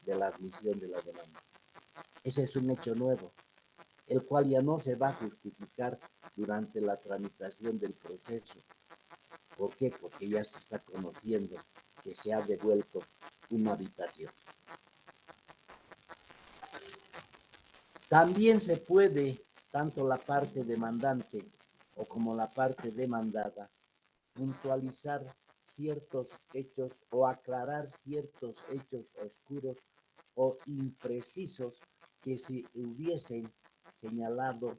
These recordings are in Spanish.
de la admisión de la demanda. Ese es un hecho nuevo, el cual ya no se va a justificar durante la tramitación del proceso. ¿Por qué? Porque ya se está conociendo que se ha devuelto una habitación. También se puede, tanto la parte demandante o como la parte demandada, puntualizar ciertos hechos o aclarar ciertos hechos oscuros o imprecisos que se hubiesen señalado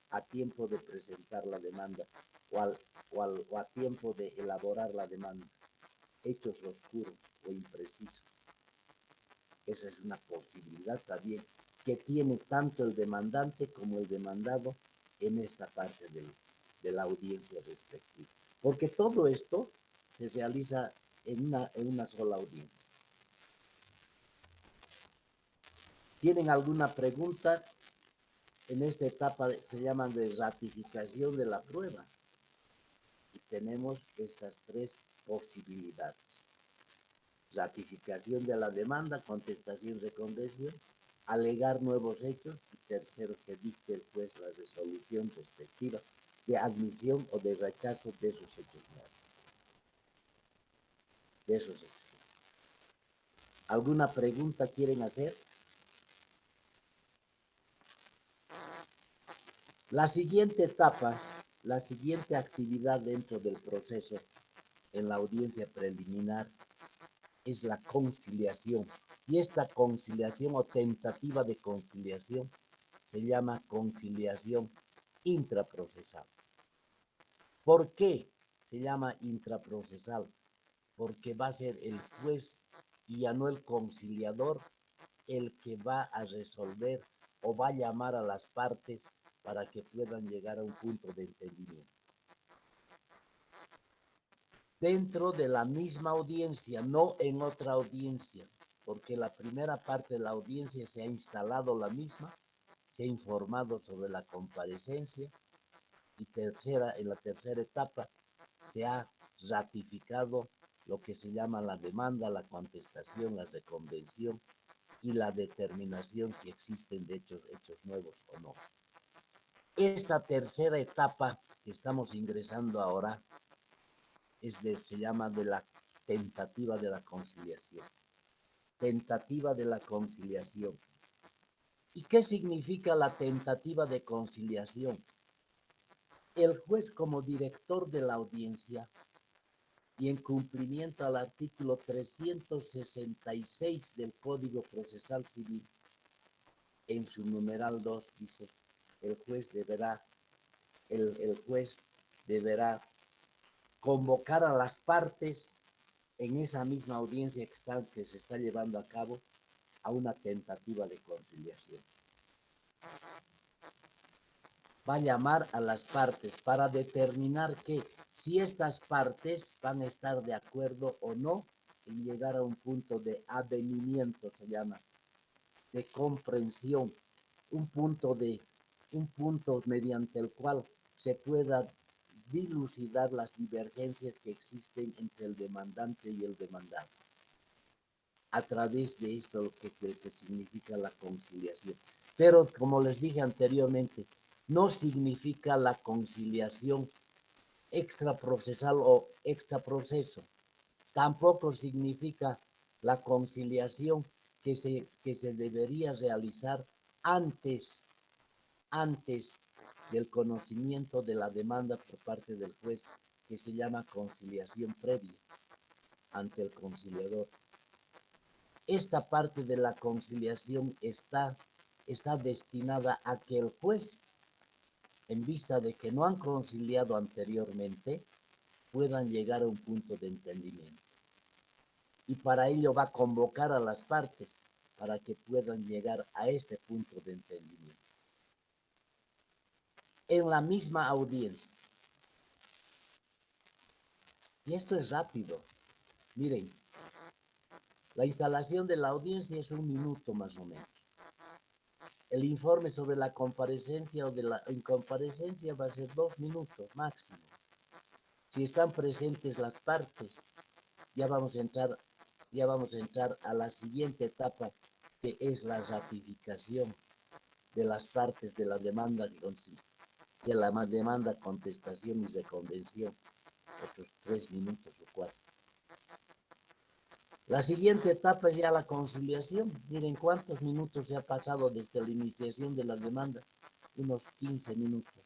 a tiempo de presentar la demanda o a tiempo de elaborar la demanda. Hechos oscuros o imprecisos. Esa es una posibilidad también que tiene tanto el demandante como el demandado en esta parte de la audiencia respectiva. Porque todo esto se realiza en una sola audiencia. ¿Tienen alguna pregunta? En esta etapa se llaman de ratificación de la prueba. Y tenemos estas tres posibilidades. Ratificación de la demanda, contestación, reconvención, alegar nuevos hechos y tercero, que dicte el juez la resolución respectiva de admisión o de rechazo de esos hechos nuevos. De esos hechos. ¿Alguna pregunta quieren hacer? La siguiente etapa, la siguiente actividad dentro del proceso en la audiencia preliminar es la conciliación. Y esta conciliación o tentativa de conciliación se llama conciliación intraprocesal. ¿Por qué se llama intraprocesal? Porque va a ser el juez y ya no el conciliador el que va a resolver o va a llamar a las partes para que puedan llegar a un punto de entendimiento. Dentro de la misma audiencia, no en otra audiencia, porque la primera parte de la audiencia se ha instalado la misma, se ha informado sobre la comparecencia y en la tercera etapa se ha ratificado lo que se llama la demanda, la contestación, la reconvención y la determinación si existen de hechos nuevos o no. Esta tercera etapa que estamos ingresando ahora se llama de la tentativa de la conciliación. Tentativa de la conciliación. ¿Y qué significa la tentativa de conciliación? El juez, como director de la audiencia y en cumplimiento al artículo 366 del Código Procesal Civil, en su numeral 2 dice, el juez deberá convocar a las partes en esa misma audiencia que se está llevando a cabo a una tentativa de conciliación. Va a llamar a las partes para determinar que si estas partes van a estar de acuerdo o no en llegar a un punto de avenimiento, se llama, de comprensión, un punto mediante el cual se pueda dilucidar las divergencias que existen entre el demandante y el demandado. A través de esto lo que significa la conciliación. Pero como les dije anteriormente, no significa la conciliación extraprocesal o extraproceso. Tampoco significa la conciliación que se debería realizar antes del conocimiento de la demanda por parte del juez, que se llama conciliación previa ante el conciliador. Esta parte de la conciliación está destinada a que el juez, en vista de que no han conciliado anteriormente, puedan llegar a un punto de entendimiento. Y para ello va a convocar a las partes para que puedan llegar a este punto de entendimiento. En la misma audiencia. Y esto es rápido. Miren, la instalación de la audiencia es 1 minuto más o menos. El informe sobre la comparecencia o de la incomparecencia va a ser 2 minutos máximo. Si están presentes las partes, ya vamos a entrar ya vamos a entrar a la siguiente etapa, que es la ratificación de las partes de la demanda, contestación y reconvención, otros 3 minutos o 4. La siguiente etapa es ya la conciliación. Miren cuántos minutos se ha pasado desde la iniciación de la demanda, unos 15 minutos.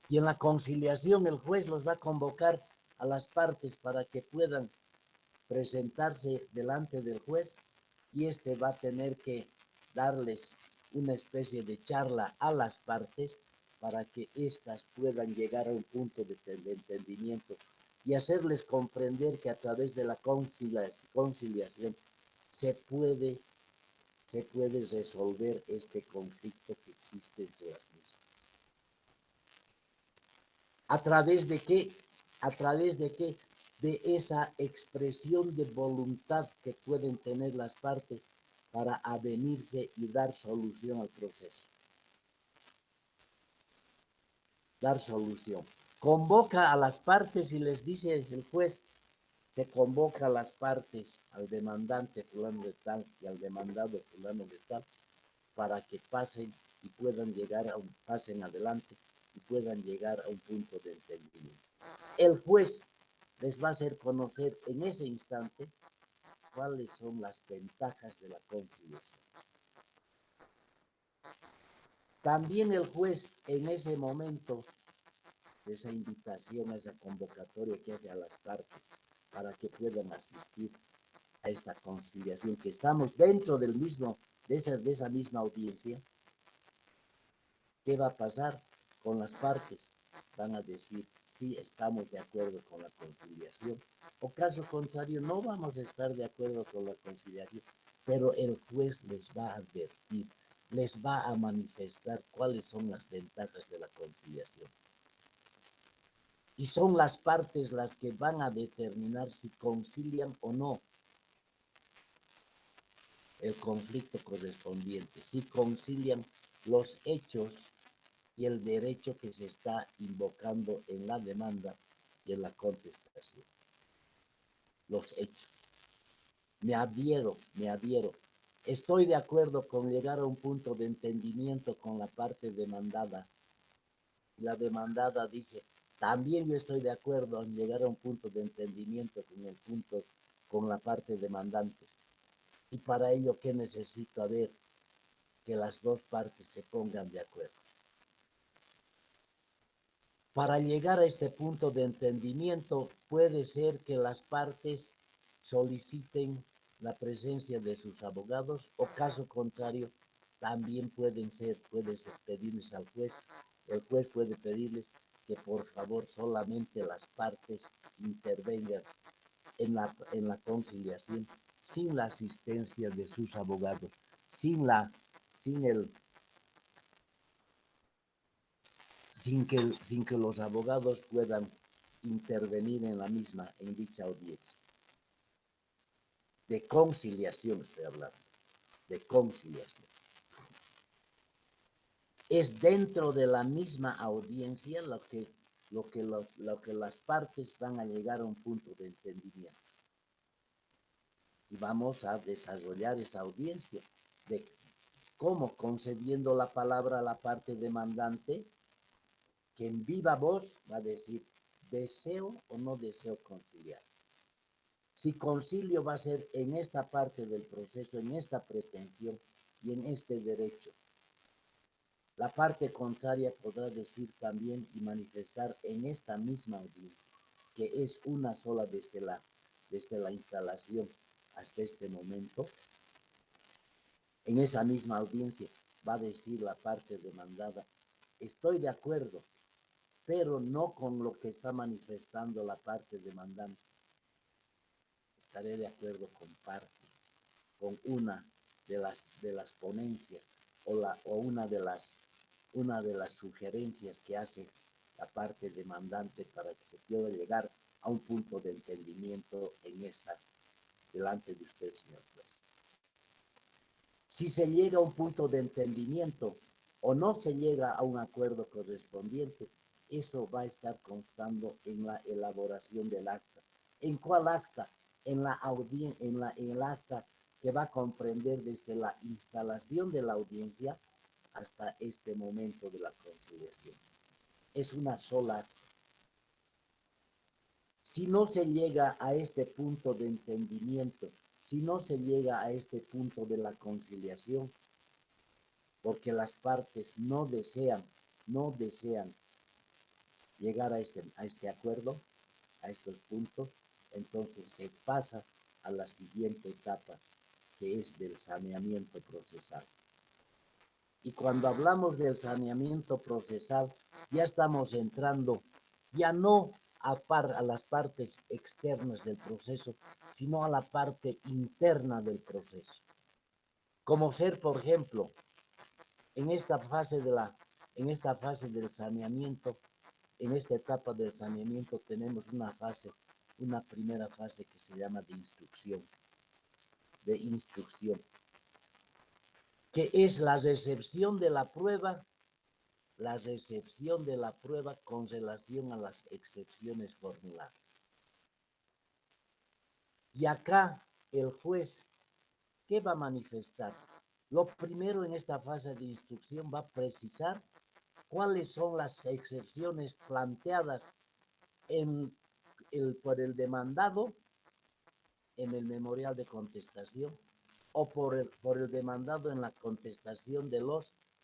Y en la conciliación el juez los va a convocar a las partes para que puedan presentarse delante del juez, y este va a tener que darles una especie de charla a las partes para que éstas puedan llegar a un punto de entendimiento y hacerles comprender que a través de la conciliación se puede resolver este conflicto que existe entre las mismas. ¿A través de qué? ¿A través de qué? De esa expresión de voluntad que pueden tener las partes para avenirse y dar solución al proceso. Dar solución. Convoca a las partes y les dice el juez, se convoca a las partes, al demandante fulano de tal y al demandado fulano de tal, para que pasen y puedan llegar pasen adelante y puedan llegar a un punto de entendimiento. El juez les va a hacer conocer en ese instante cuáles son las ventajas de la conciliación. También el juez en ese momento, de esa invitación, a esa convocatoria que hace a las partes para que puedan asistir a esta conciliación, que estamos dentro del mismo, de esa misma audiencia, ¿qué va a pasar con las partes? Van a decir, sí, estamos de acuerdo con la conciliación, o caso contrario, no vamos a estar de acuerdo con la conciliación, pero el juez les va a advertir, les va a manifestar cuáles son las ventajas de la conciliación. Y son las partes las que van a determinar si concilian o no el conflicto correspondiente, si concilian los hechos y el derecho que se está invocando en la demanda y en la contestación. Los hechos. Me adhiero. Estoy de acuerdo con llegar a un punto de entendimiento con la parte demandada. La demandada dice, también yo estoy de acuerdo en llegar a un punto de entendimiento con la parte demandante. Y para ello, ¿qué necesito? A ver, que las dos partes se pongan de acuerdo. Para llegar a este punto de entendimiento, puede ser que las partes soliciten la presencia de sus abogados, o caso contrario, también puede pedirles al juez. El juez puede pedirles que por favor solamente las partes intervengan en la conciliación sin la asistencia de sus abogados, sin que los abogados puedan intervenir en la misma, en dicha audiencia. De conciliación estoy hablando, de conciliación. Es dentro de la misma audiencia lo que las partes van a llegar a un punto de entendimiento. Y vamos a desarrollar esa audiencia de cómo, concediendo la palabra a la parte demandante, que en viva voz va a decir, ¿deseo o no deseo conciliar? Si concilio va a ser en esta parte del proceso, en esta pretensión y en este derecho. La parte contraria podrá decir también y manifestar en esta misma audiencia, que es una sola desde la instalación hasta este momento. En esa misma audiencia va a decir la parte demandada, estoy de acuerdo, pero no con lo que está manifestando la parte demandante. Estaré de acuerdo con una de las ponencias o una de las sugerencias que hace la parte demandante para que se pueda llegar a un punto de entendimiento delante de usted, señor juez. Si se llega a un punto de entendimiento o no se llega a un acuerdo correspondiente, eso va a estar constando en la elaboración del acta. ¿En cuál acta? en el acta que va a comprender desde la instalación de la audiencia hasta este momento de la conciliación. Es una sola acta. Si no se llega a este punto de entendimiento, si no se llega a este punto de la conciliación, porque las partes no desean llegar a este acuerdo, a estos puntos, entonces se pasa a la siguiente etapa, que es del saneamiento procesal. Y cuando hablamos del saneamiento procesal, ya estamos entrando ya no a las partes externas del proceso, sino a la parte interna del proceso. Como ser, por ejemplo, en esta fase del saneamiento, en esta etapa del saneamiento tenemos una primera fase que se llama de instrucción, que es la recepción de la prueba con relación a las excepciones formuladas. Y acá el juez, ¿qué va a manifestar? Lo primero en esta fase de instrucción va a precisar cuáles son las excepciones planteadas por el demandado en el memorial de contestación o por el demandado en la contestación de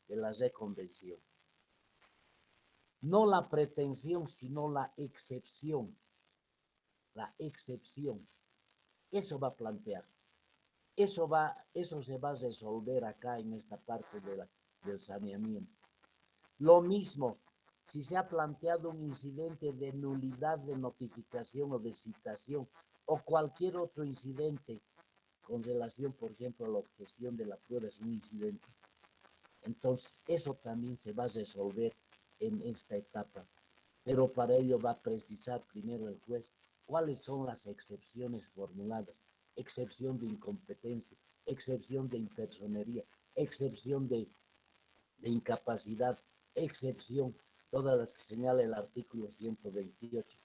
la reconvención. No la pretensión, sino la excepción. La excepción. Eso va a plantear. Eso se va a resolver acá en esta parte del saneamiento. Lo mismo, si se ha planteado un incidente de nulidad de notificación o de citación o cualquier otro incidente con relación, por ejemplo, a la objeción de la prueba es un incidente. Entonces, eso también se va a resolver en esta etapa. Pero para ello va a precisar primero el juez cuáles son las excepciones formuladas. Excepción de incompetencia, excepción de impersonería, excepción de incapacidad, excepción, todas las que señala el artículo 128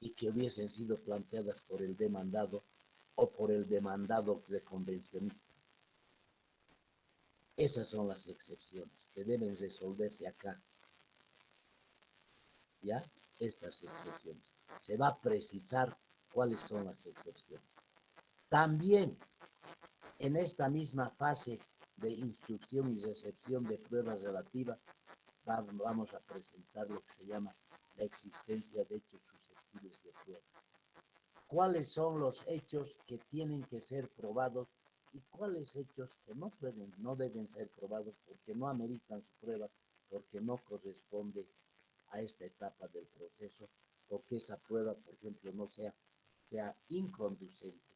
y que hubiesen sido planteadas por el demandado o por el demandado reconvencionista. Esas son las excepciones que deben resolverse acá. ¿Ya? Estas excepciones. Se va a precisar cuáles son las excepciones. También en esta misma fase de instrucción y recepción de pruebas relativas, vamos a presentar lo que se llama la existencia de hechos susceptibles de prueba. ¿Cuáles son los hechos que tienen que ser probados y cuáles hechos que no deben ser probados porque no ameritan su prueba, porque no corresponde a esta etapa del proceso, porque esa prueba, por ejemplo, no sea inconducente?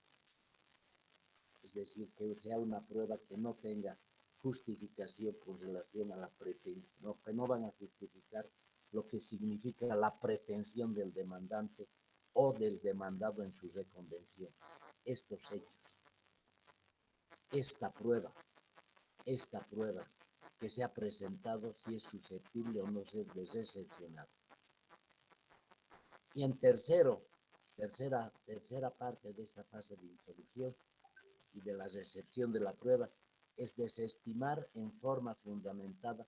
Es decir, que sea una prueba que no tenga justificación con relación a la pretensión, ¿no? Que no van a justificar lo que significa la pretensión del demandante o del demandado en su reconvención. Estos hechos, esta prueba que se ha presentado, si es susceptible o no ser de recepcionar. Y en tercera parte de esta fase de introducción y de la recepción de la prueba, es desestimar en forma fundamentada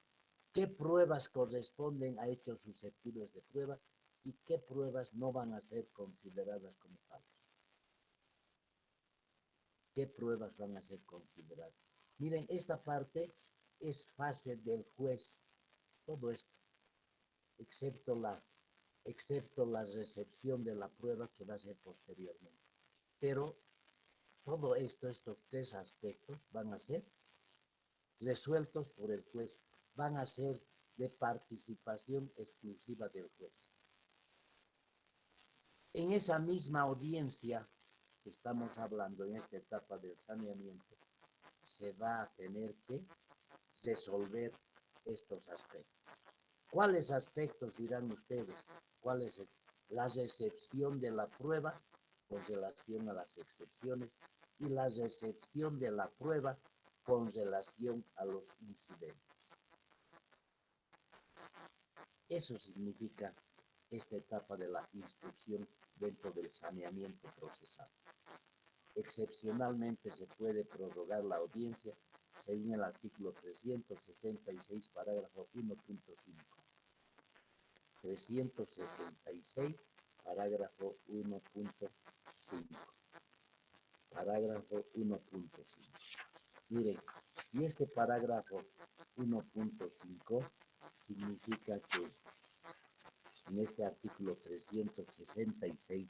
qué pruebas corresponden a hechos susceptibles de prueba y qué pruebas no van a ser consideradas como tales. ¿Qué pruebas van a ser consideradas? Miren, esta parte es fase del juez, todo esto, excepto la recepción de la prueba que va a ser posteriormente. Pero todo esto, estos tres aspectos van a ser resueltos por el juez, van a ser de participación exclusiva del juez. En esa misma audiencia que estamos hablando en esta etapa del saneamiento, se va a tener que resolver estos aspectos. ¿Cuáles aspectos dirán ustedes? ¿Cuál es la recepción de la prueba con relación a las excepciones y la recepción de la prueba con relación a los incidentes? Eso significa esta etapa de la instrucción dentro del saneamiento procesal. Excepcionalmente se puede prorrogar la audiencia según el artículo 366, parágrafo 1.5. 366, parágrafo 1.5. Parágrafo 1.5. Miren, y este parágrafo 1.5 significa que en este artículo 366,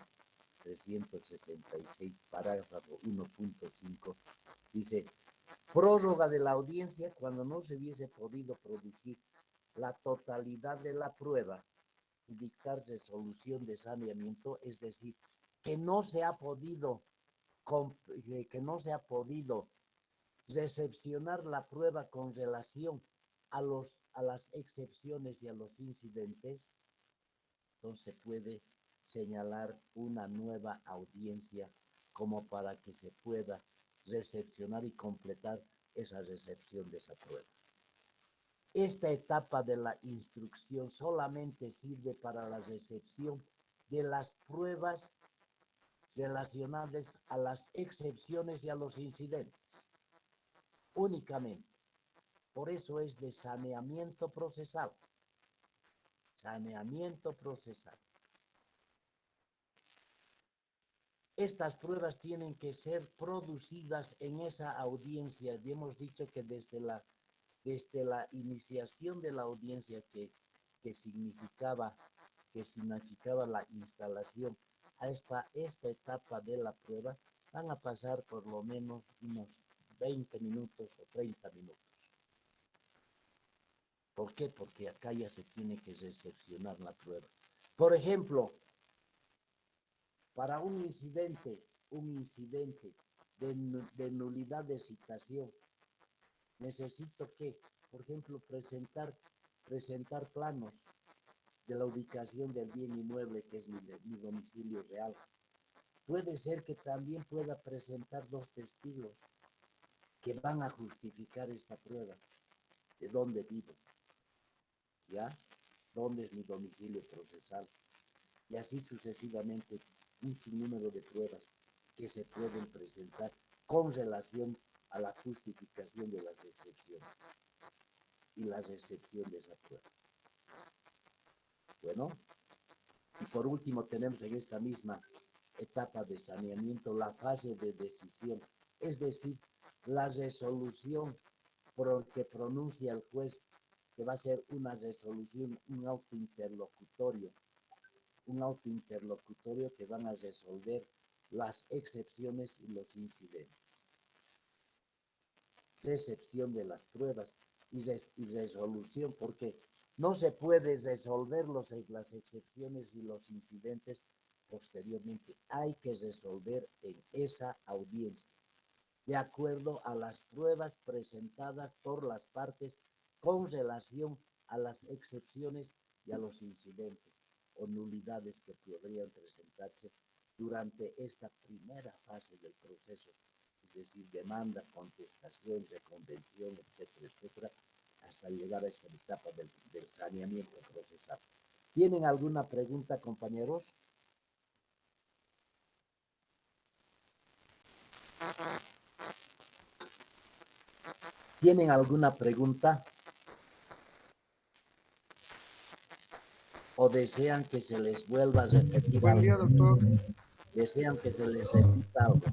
parágrafo 1.5, dice, prórroga de la audiencia cuando no se hubiese podido producir la totalidad de la prueba y dictar resolución de saneamiento, es decir, que no se ha podido recepcionar la prueba con relación a las excepciones y a los incidentes, entonces se puede señalar una nueva audiencia como para que se pueda recepcionar y completar esa recepción de esa prueba. Esta etapa de la instrucción solamente sirve para la recepción de las pruebas relacionadas a las excepciones y a los incidentes, únicamente. Por eso es de saneamiento procesal. Saneamiento procesal. Estas pruebas tienen que ser producidas en esa audiencia. Ya hemos dicho que desde la iniciación de la audiencia que significaba la instalación a esta etapa de la prueba, van a pasar por lo menos unos 20 minutos o 30 minutos. ¿Por qué? Porque acá ya se tiene que recepcionar la prueba. Por ejemplo, para un incidente de nulidad de citación, necesito que, por ejemplo, presentar planos de la ubicación del bien inmueble, que es mi domicilio real. Puede ser que también pueda presentar 2 testigos que van a justificar esta prueba, de dónde vivo, ¿ya? ¿Dónde es mi domicilio procesal? Y así sucesivamente, un sinnúmero de pruebas que se pueden presentar con relación a la justificación de las excepciones y la recepción de esa prueba. Bueno, y por último tenemos en esta misma etapa de saneamiento la fase de decisión, es decir, la resolución que pronuncia el juez, que va a ser una resolución, un auto interlocutorio que van a resolver las excepciones y los incidentes. Recepción de las pruebas y resolución, porque no se puede resolver las excepciones y los incidentes posteriormente. Hay que resolver en esa audiencia, de acuerdo a las pruebas presentadas por las partes con relación a las excepciones y a los incidentes o nulidades que podrían presentarse durante esta primera fase del proceso, es decir, demanda, contestación, reconvención, etcétera, etcétera, hasta llegar a esta etapa del saneamiento procesal. ¿Tienen alguna pregunta, compañeros? ¿Tienen alguna pregunta? ¿O desean que se les vuelva a repetir Buen algo? día, doctor. ¿Desean que se les repita algo?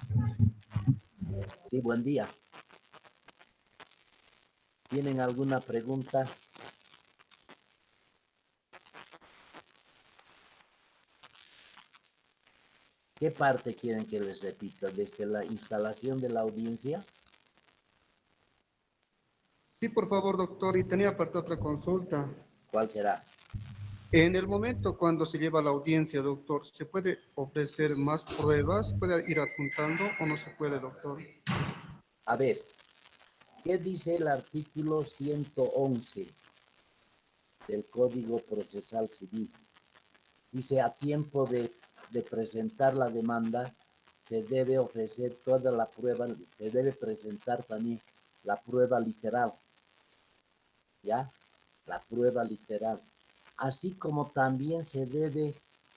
Sí, buen día. ¿Tienen alguna pregunta? ¿Qué parte quieren que les repita? ¿Desde la instalación de la audiencia? Sí, por favor, doctor. Y tenía aparte otra consulta. ¿Cuál será? En el momento cuando se lleva la audiencia, doctor, ¿se puede ofrecer más pruebas? ¿Puede ir adjuntando o no se puede, doctor? A ver, ¿qué dice el artículo 111 del Código Procesal Civil? Dice, a tiempo de presentar la demanda, se debe ofrecer toda la prueba, se debe presentar también la prueba literal, ¿ya? La prueba literal. así como también se debe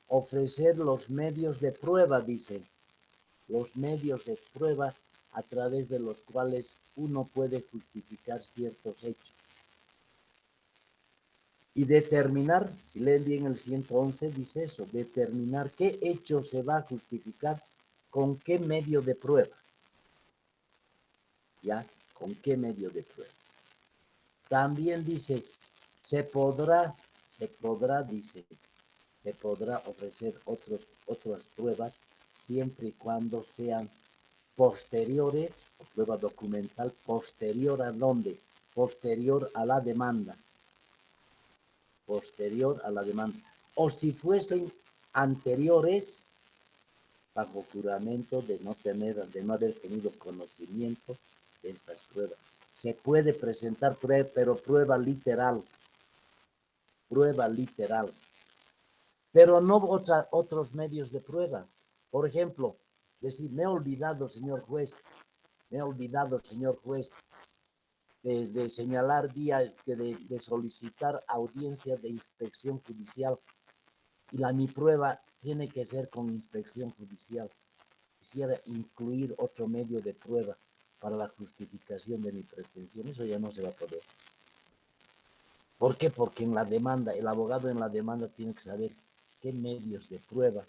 ofrecer los medios de prueba, dice, los medios de prueba a través de los cuales uno puede justificar ciertos hechos. Y determinar, si leen bien el 111, dice eso, determinar qué hecho se va a justificar con qué medio de prueba. ¿Ya? ¿Con qué medio de prueba? También dice, se podrá, dice, se podrá ofrecer otras pruebas siempre y cuando sean posteriores, o prueba documental, posterior a dónde, posterior a la demanda, posterior a la demanda, o si fuesen anteriores, bajo juramento de no haber tenido conocimiento de estas pruebas. Se puede presentar prueba, pero prueba literal, pero no otros medios de prueba. Por ejemplo, decir, me he olvidado, señor juez, de señalar día, de solicitar audiencia de inspección judicial, y mi prueba tiene que ser con inspección judicial. Quisiera incluir otro medio de prueba para la justificación de mi pretensión. Eso ya no se va a poder. ¿Por qué? Porque en la demanda, el abogado en la demanda tiene que saber qué medios de prueba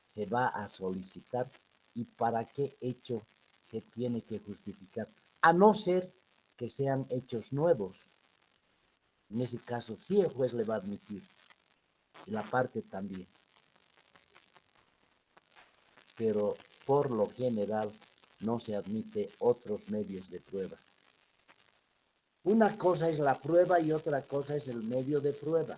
se va a solicitar y para qué hecho se tiene que justificar, a no ser que sean hechos nuevos. En ese caso, sí el juez le va a admitir, y la parte también. Pero por lo general no se admite otros medios de prueba. Una cosa es la prueba y otra cosa es el medio de prueba.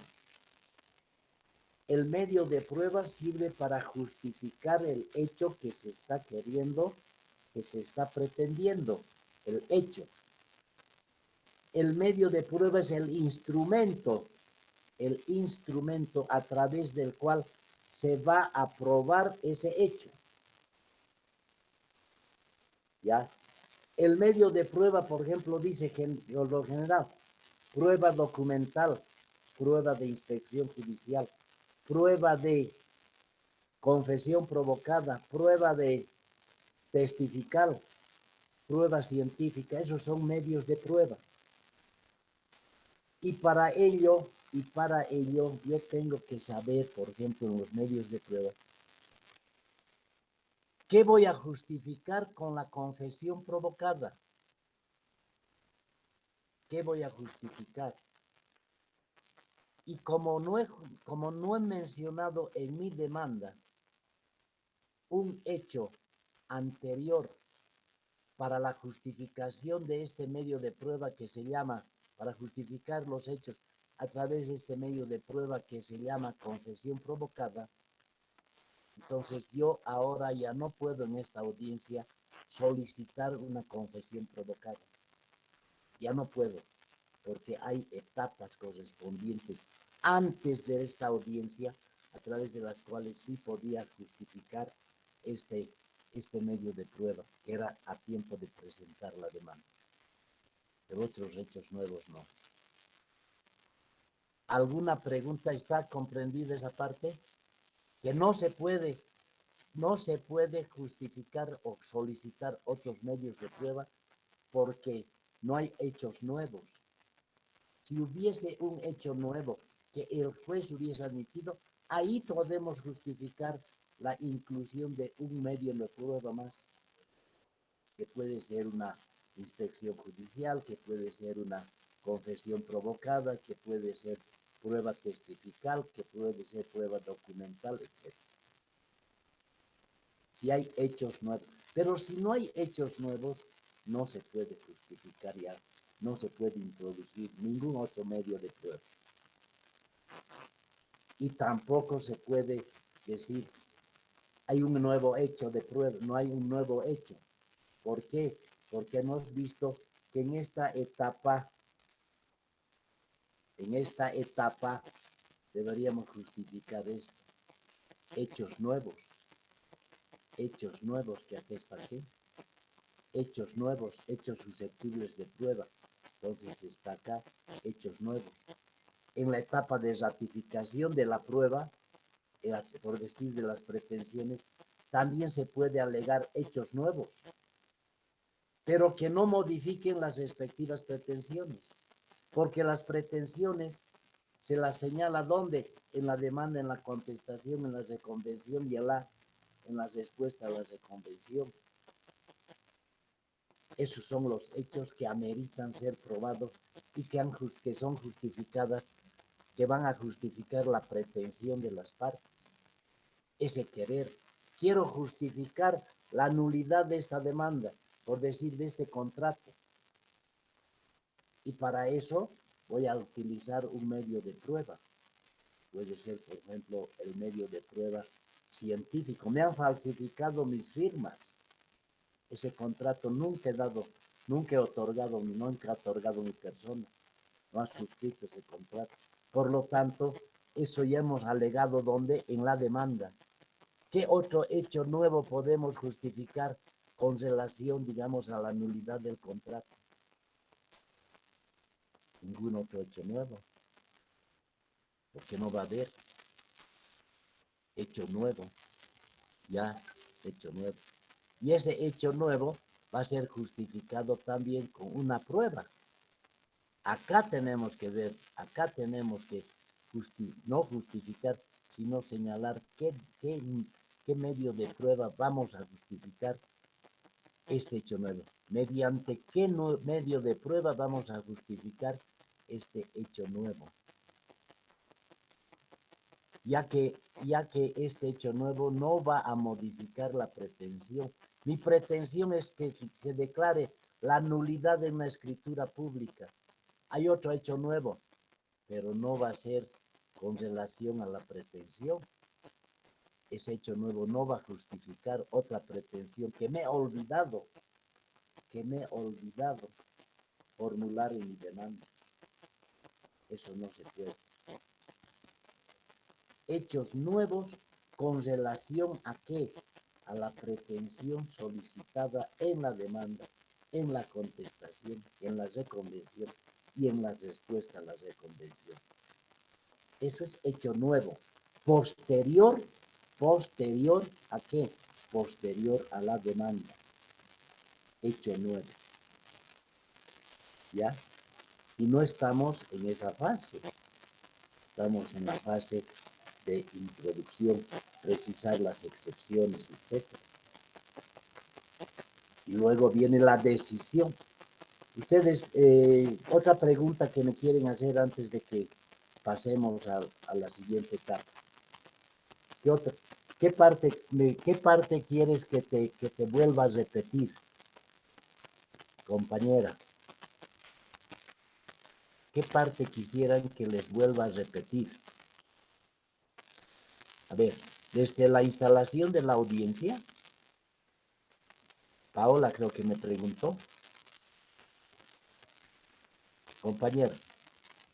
El medio de prueba sirve para justificar el hecho que se está queriendo, que se está pretendiendo, el hecho. El medio de prueba es el instrumento a través del cual se va a probar ese hecho. ¿Ya? El medio de prueba, por ejemplo, dice por lo general, prueba documental, prueba de inspección judicial, prueba de confesión provocada, prueba de testifical, prueba científica, esos son medios de prueba. Y para ello yo tengo que saber, por ejemplo, en los medios de prueba, ¿qué voy a justificar con la confesión provocada? ¿Qué voy a justificar? Y como no he mencionado en mi demanda un hecho anterior para la justificación de este medio de prueba que se llama, para justificar los hechos a través de este medio de prueba que se llama confesión provocada, entonces yo ahora ya no puedo en esta audiencia solicitar una confesión provocada. Ya no puedo, porque hay etapas correspondientes antes de esta audiencia a través de las cuales sí podía justificar este medio de prueba, que era a tiempo de presentar la demanda. Pero otros hechos nuevos no. ¿Alguna pregunta? ¿Está comprendida esa parte? Que no se puede justificar o solicitar otros medios de prueba porque no hay hechos nuevos. Si hubiese un hecho nuevo que el juez hubiese admitido, ahí podemos justificar la inclusión de un medio de prueba más, que puede ser una inspección judicial, que puede ser una confesión provocada, que puede ser prueba testifical, que puede ser prueba documental, etc. Si hay hechos nuevos. Pero si no hay hechos nuevos, no se puede justificar ya, no se puede introducir ningún otro medio de prueba. Y tampoco se puede decir, hay un nuevo hecho de prueba, no hay un nuevo hecho. ¿Por qué? Porque hemos visto que en esta etapa deberíamos justificar esto. Hechos nuevos que aquí está aquí. Hechos nuevos, hechos susceptibles de prueba. Entonces está acá, hechos nuevos. en la etapa de ratificación de la prueba, por decir de las pretensiones, también se puede alegar hechos nuevos, pero que no modifiquen las respectivas pretensiones, porque las pretensiones se las señala ¿dónde? En la demanda, en la contestación, en la reconvención y en la respuesta a la reconvención. Esos son los hechos que ameritan ser probados y que son justificadas, que van a justificar la pretensión de las partes. Ese querer. Quiero justificar la nulidad de esta demanda, por decir, de este contrato. Y para eso voy a utilizar un medio de prueba. Puede ser, por ejemplo, el medio de prueba científico. Me han falsificado mis firmas. Ese contrato nunca he otorgado mi persona. No ha suscrito ese contrato. Por lo tanto, eso ya hemos alegado ¿dónde? En la demanda. ¿Qué otro hecho nuevo podemos justificar con relación, digamos, a la nulidad del contrato? Ningún otro hecho nuevo, porque no va a haber hecho nuevo, ya hecho nuevo. Y ese hecho nuevo va a ser justificado también con una prueba. Acá tenemos que ver, acá tenemos que no justificar, sino señalar qué medio de prueba vamos a justificar este hecho nuevo. ¿Mediante qué medio de prueba vamos a justificar este hecho nuevo? Ya que este hecho nuevo no va a modificar la pretensión. Mi pretensión es que se declare la nulidad de una escritura pública. Hay otro hecho nuevo, pero no va a ser con relación a la pretensión. Ese hecho nuevo no va a justificar otra pretensión que me he olvidado formular en mi demanda. Eso no se puede. Hechos nuevos con relación a qué? A la pretensión solicitada en la demanda, en la contestación, en la reconvención y en la respuesta a la reconvención. Eso es hecho nuevo. Posterior ¿a qué? Posterior a la demanda. Hecho nuevo. ¿Ya? Y no estamos en esa fase. Estamos en la fase de introducción, precisar las excepciones, etc. Y luego viene la decisión. Ustedes, otra pregunta que me quieren hacer antes de que pasemos a la siguiente etapa. ¿Qué otra? ¿Qué parte quieres que te vuelva a repetir, compañera? ¿Qué parte quisieran que les vuelva a repetir? A ver, desde la instalación de la audiencia, Paola creo que me preguntó. Compañero,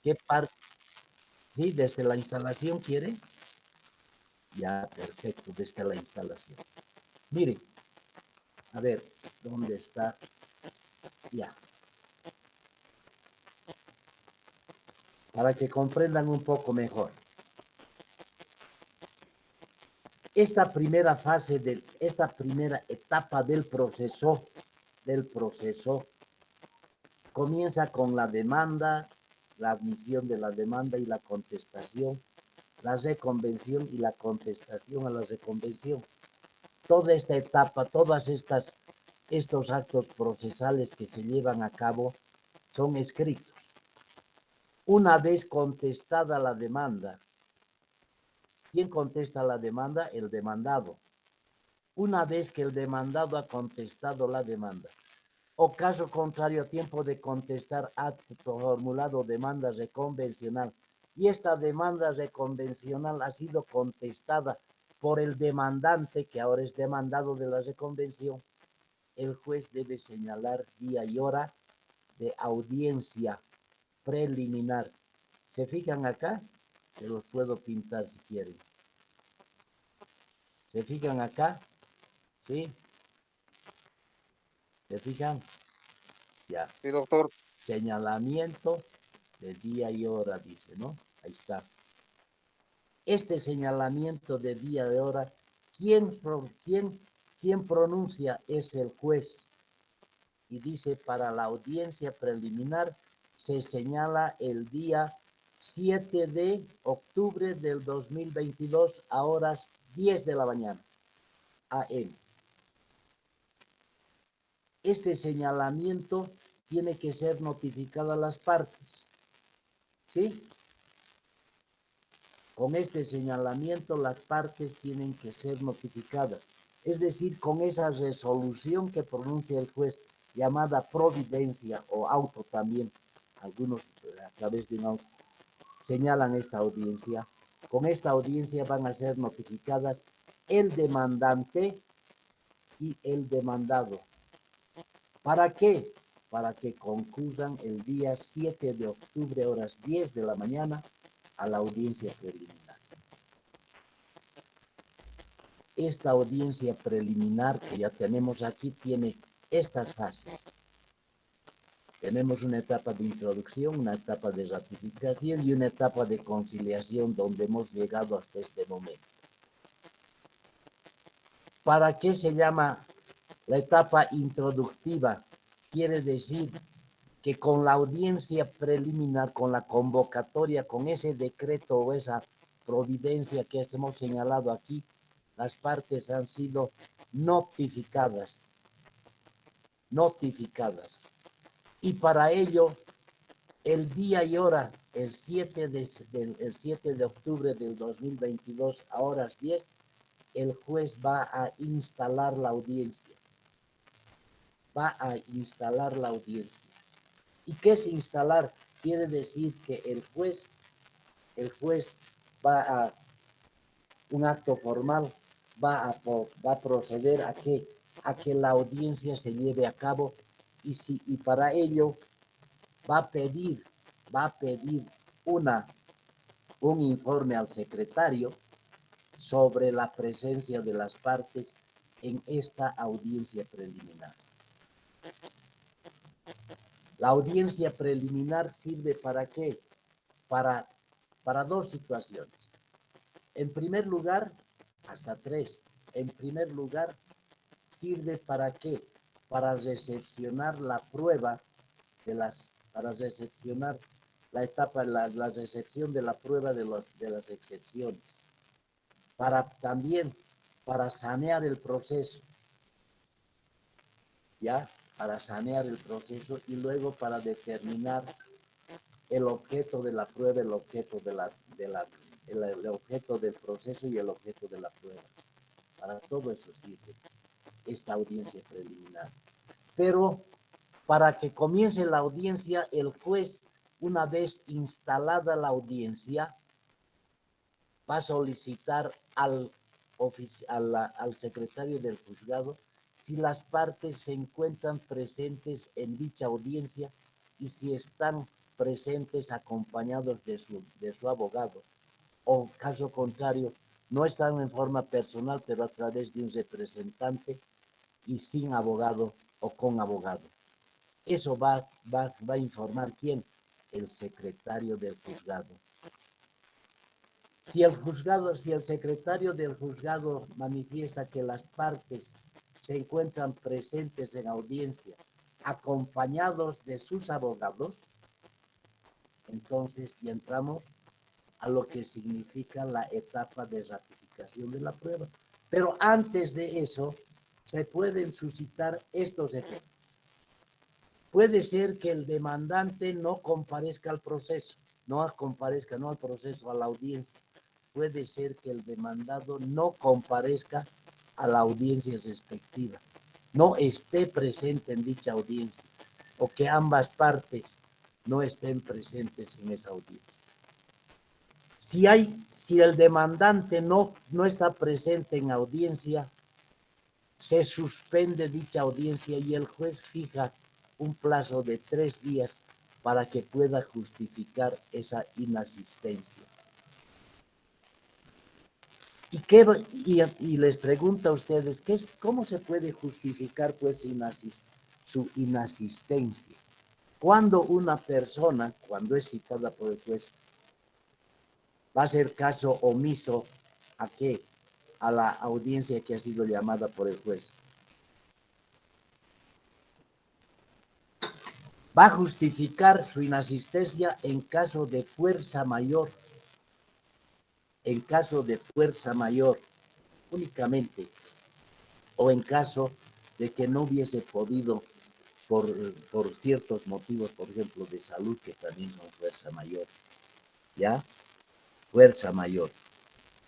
¿qué parte? Sí, desde la instalación quiere. Ya, perfecto, desde la instalación. Miren, a ver, ¿dónde está? Ya. Para que comprendan un poco mejor. Esta primera etapa del proceso, comienza con la demanda, la admisión de la demanda y la contestación, la reconvención y la contestación a la reconvención. Toda esta etapa, estos actos procesales que se llevan a cabo son escritos. Una vez contestada la demanda, ¿quién contesta la demanda? El demandado. Una vez que el demandado ha contestado la demanda, o caso contrario, a tiempo de contestar, ha formulado demanda reconvencional y esta demanda reconvencional ha sido contestada por el demandante, que ahora es demandado de la reconvención, el juez debe señalar día y hora de audiencia preliminar. ¿Se fijan acá? Se los puedo pintar si quieren. ¿Se fijan acá? ¿Sí? ¿Se fijan? Ya. Sí, doctor. Señalamiento de día y hora, dice, ¿no? Ahí está. Este señalamiento de día y hora, ¿quién pronuncia? Es el juez. Y dice, para la audiencia preliminar se señala el día 7 de octubre del 2022 a horas 10 de la mañana, AM. Este señalamiento tiene que ser notificado a las partes, ¿sí? Con este señalamiento las partes tienen que ser notificadas. Es decir, con esa resolución que pronuncia el juez, llamada providencia o auto también, algunos a través de un auto, señalan esta audiencia. Con esta audiencia van a ser notificadas el demandante y el demandado. ¿Para qué? Para que concurran el día 7 de octubre, horas 10 de la mañana, a la audiencia preliminar. Esta audiencia preliminar que ya tenemos aquí tiene estas fases. Tenemos una etapa de introducción, una etapa de ratificación y una etapa de conciliación donde hemos llegado hasta este momento. ¿Para qué se llama la etapa introductiva? Quiere decir que con la audiencia preliminar, con la convocatoria, con ese decreto o esa providencia que hemos señalado aquí, las partes han sido notificadas. Y para ello, el día y hora, el 7 de octubre del 2022 a horas 10, el juez va a instalar la audiencia. ¿Y qué es instalar? Quiere decir que el juez va a un acto formal, va a proceder a que la audiencia se lleve a cabo y para ello va a pedir un informe al secretario sobre la presencia de las partes en esta audiencia preliminar. La audiencia preliminar sirve ¿para qué? Para dos situaciones. En primer lugar, hasta tres. En primer lugar, sirve ¿para qué? Para recepcionar la prueba para recepcionar la etapa, la recepción de la prueba de las excepciones. También para sanear el proceso. ¿Ya? Para sanear el proceso y luego para determinar el objeto de la prueba, el objeto el objeto del proceso y el objeto de la prueba. Para todo eso sirve esta audiencia preliminar. Pero para que comience la audiencia, el juez, una vez instalada la audiencia, va a solicitar al secretario del juzgado si las partes se encuentran presentes en dicha audiencia y si están presentes acompañados de su abogado, o caso contrario, no están en forma personal, pero a través de un representante y sin abogado o con abogado. Eso va a informar ¿quién? El secretario del juzgado. Si el secretario del juzgado manifiesta que las partes se encuentran presentes en audiencia, acompañados de sus abogados, entonces ya entramos a lo que significa la etapa de ratificación de la prueba. Pero antes de eso, se pueden suscitar estos efectos. Puede ser que el demandante no comparezca al proceso, no al proceso, a la audiencia. Puede ser que el demandado no comparezca a la audiencia respectiva, no esté presente en dicha audiencia, o que ambas partes no estén presentes en esa audiencia. Si el demandante no está presente en audiencia, se suspende dicha audiencia y el juez fija un plazo de 3 días para que pueda justificar esa inasistencia. Y les pregunto a ustedes, ¿cómo se puede justificar pues su inasistencia? Cuando una persona, cuando es citada por el juez, va a ser caso omiso ¿a qué? A la audiencia que ha sido llamada por el juez. Va a justificar su inasistencia en caso de fuerza mayor. En caso de fuerza mayor, únicamente. O en caso de que no hubiese podido por ciertos motivos, por ejemplo, de salud, que también son fuerza mayor. ¿Ya? Fuerza mayor.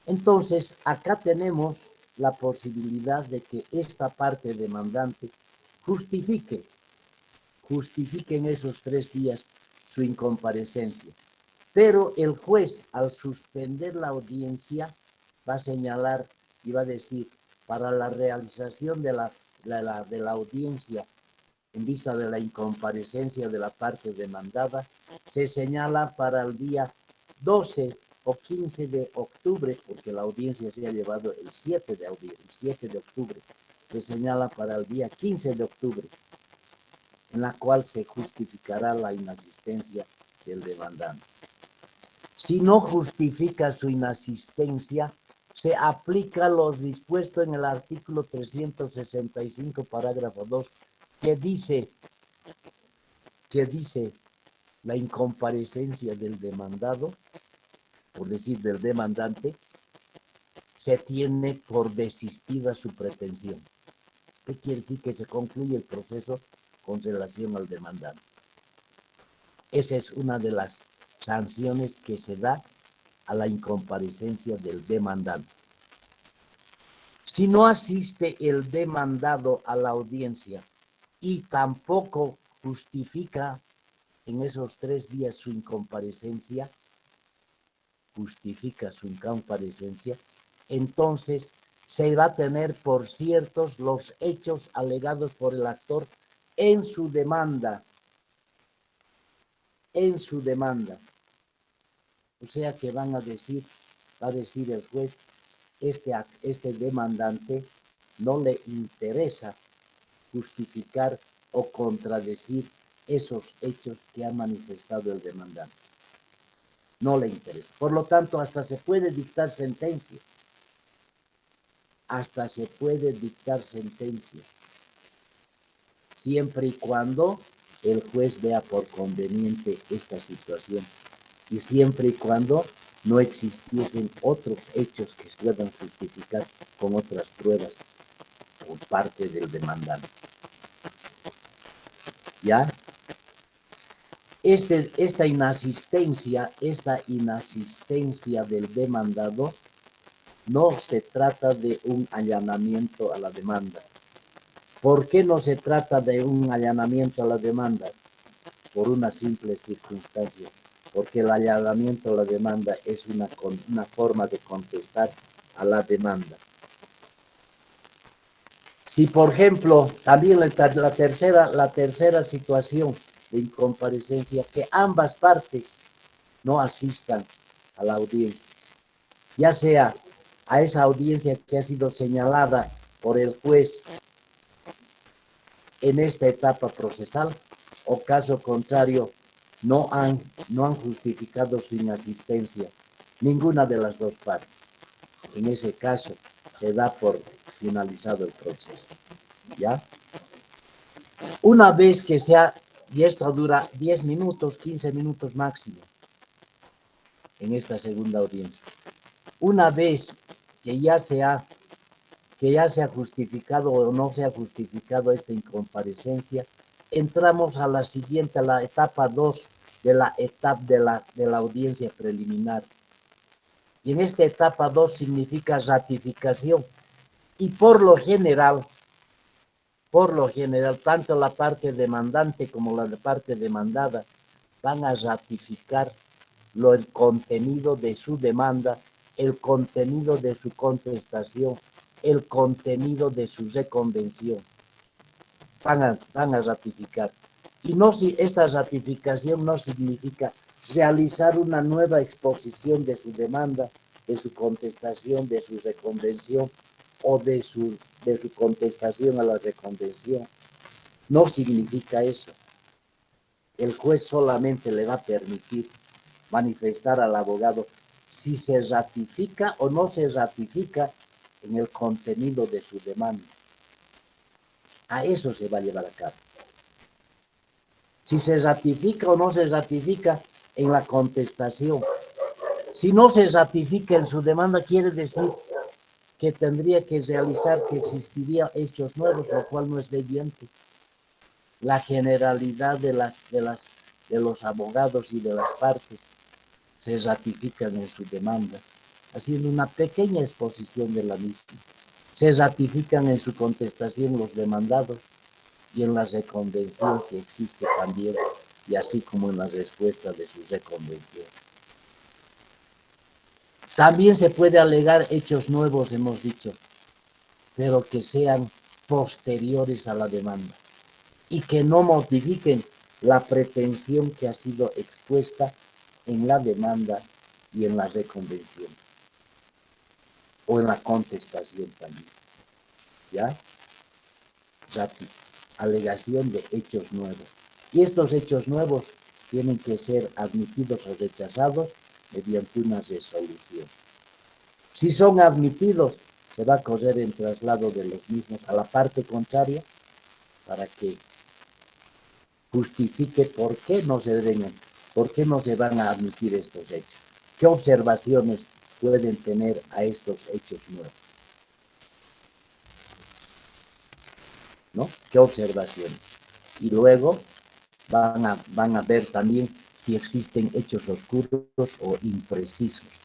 Entonces, acá tenemos la posibilidad de que esta parte demandante justifique en esos 3 días su incomparecencia. Pero el juez, al suspender la audiencia, va a señalar y va a decir, para la realización de la audiencia en vista de la incomparecencia de la parte demandada, se señala para el día 12 o 15 de octubre, porque la audiencia se ha llevado el 7 de octubre, se señala para el día 15 de octubre, en la cual se justificará la inasistencia del demandante. Si no justifica su inasistencia, se aplica lo dispuesto en el artículo 365, parágrafo 2, que dice la incomparecencia del demandado, por decir del demandante, se tiene por desistida su pretensión. ¿Qué quiere decir? Que se concluye el proceso con relación al demandante. Esa es una de las sanciones que se da a la incomparecencia del demandante. Si no asiste el demandado a la audiencia y tampoco justifica en esos 3 días su incomparecencia, entonces se va a tener por ciertos los hechos alegados por el actor en su demanda. O sea que va a decir el juez, este demandante no le interesa justificar o contradecir esos hechos que ha manifestado el demandante. No le interesa. Por lo tanto, hasta se puede dictar sentencia. Siempre y cuando el juez vea por conveniente esta situación y siempre y cuando no existiesen otros hechos que se puedan justificar con otras pruebas por parte del demandante. ¿Ya? Esta inasistencia del demandado no se trata de un allanamiento a la demanda. ¿Por qué no se trata de un allanamiento a la demanda? Por una simple circunstancia, porque el allanamiento a la demanda es una forma de contestar a la demanda. Si, por ejemplo, también la tercera situación de incomparecencia, que ambas partes no asistan a la audiencia, ya sea a esa audiencia que ha sido señalada por el juez en esta etapa procesal, o caso contrario, no han justificado su inasistencia ninguna de las dos partes. En ese caso, se da por finalizado el proceso. ¿Ya? Una vez que y esto dura 10 minutos, 15 minutos máximo, en esta segunda audiencia. Una vez que ya se ha justificado o no se ha justificado esta incomparecencia, entramos a la siguiente, a la etapa 2 de la audiencia preliminar. Y en esta etapa 2 significa ratificación. Y por lo general, tanto la parte demandante como la parte demandada van a ratificar el contenido de su demanda, el contenido de su contestación, el contenido de su reconvención. Van a ratificar. Y esta ratificación no significa realizar una nueva exposición de su demanda, de su contestación, de su reconvención o de su contestación a la reconvención. No significa eso. El juez solamente le va a permitir manifestar al abogado si se ratifica o no se ratifica en el contenido de su demanda. A eso se va a llevar a cabo. Si se ratifica o no se ratifica en la contestación. Si no se ratifica en su demanda, quiere decir que tendría que realizar que existiría hechos nuevos, lo cual no es deviante. La generalidad de los abogados y de las partes se ratifican en su demanda, haciendo una pequeña exposición de la misma. Se ratifican en su contestación los demandados y en la reconvención si existe también, y así como en la respuesta de su reconvención. También se puede alegar hechos nuevos, hemos dicho, pero que sean posteriores a la demanda y que no modifiquen la pretensión que ha sido expuesta en la demanda y en la reconvención o en la contestación también. ¿Ya? Alegación de hechos nuevos. Y estos hechos nuevos tienen que ser admitidos o rechazados mediante una resolución. Si son admitidos, se va a correr el traslado de los mismos a la parte contraria para que justifique por qué no se van a admitir estos hechos. ¿Qué observaciones pueden tener a estos hechos nuevos? ¿No? ¿Qué observaciones? Y luego van a ver también si existen hechos oscuros o imprecisos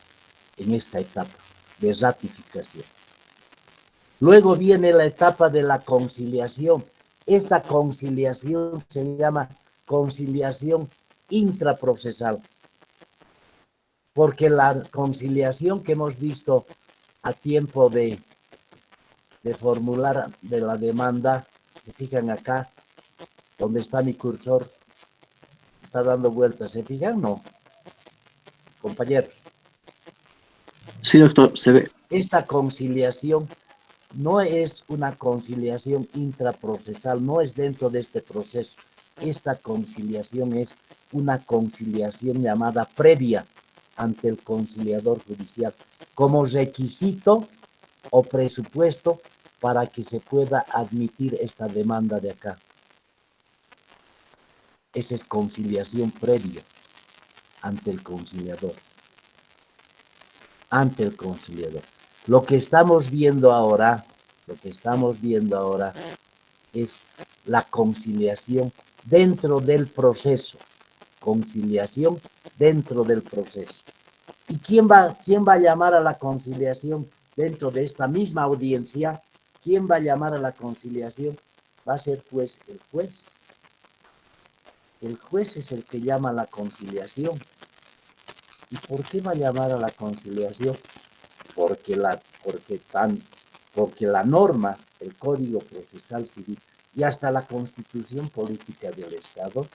en esta etapa de ratificación. Luego viene la etapa de la conciliación. Esta conciliación se llama conciliación intraprocesal, porque la conciliación que hemos visto a tiempo de formular de la demanda, se fijan acá, donde está mi cursor, está dando vueltas, ¿se fijan? No, compañeros. Sí, doctor, se ve. Esta conciliación no es una conciliación intraprocesal, no es dentro de este proceso. Esta conciliación es una conciliación llamada previa ante el conciliador judicial, como requisito o presupuesto para que se pueda admitir esta demanda de acá. Esa es conciliación previa ante el conciliador. Ante el conciliador. Lo que estamos viendo ahora es la conciliación dentro del proceso. Conciliación dentro del proceso. ¿Y quién va a llamar a la conciliación dentro de esta misma audiencia? ¿Quién va a llamar a la conciliación? Va a ser pues el juez. El juez es el que llama a la conciliación. ¿Y por qué va a llamar a la conciliación? Porque la norma, el Código Procesal Civil y hasta la Constitución Política del Estado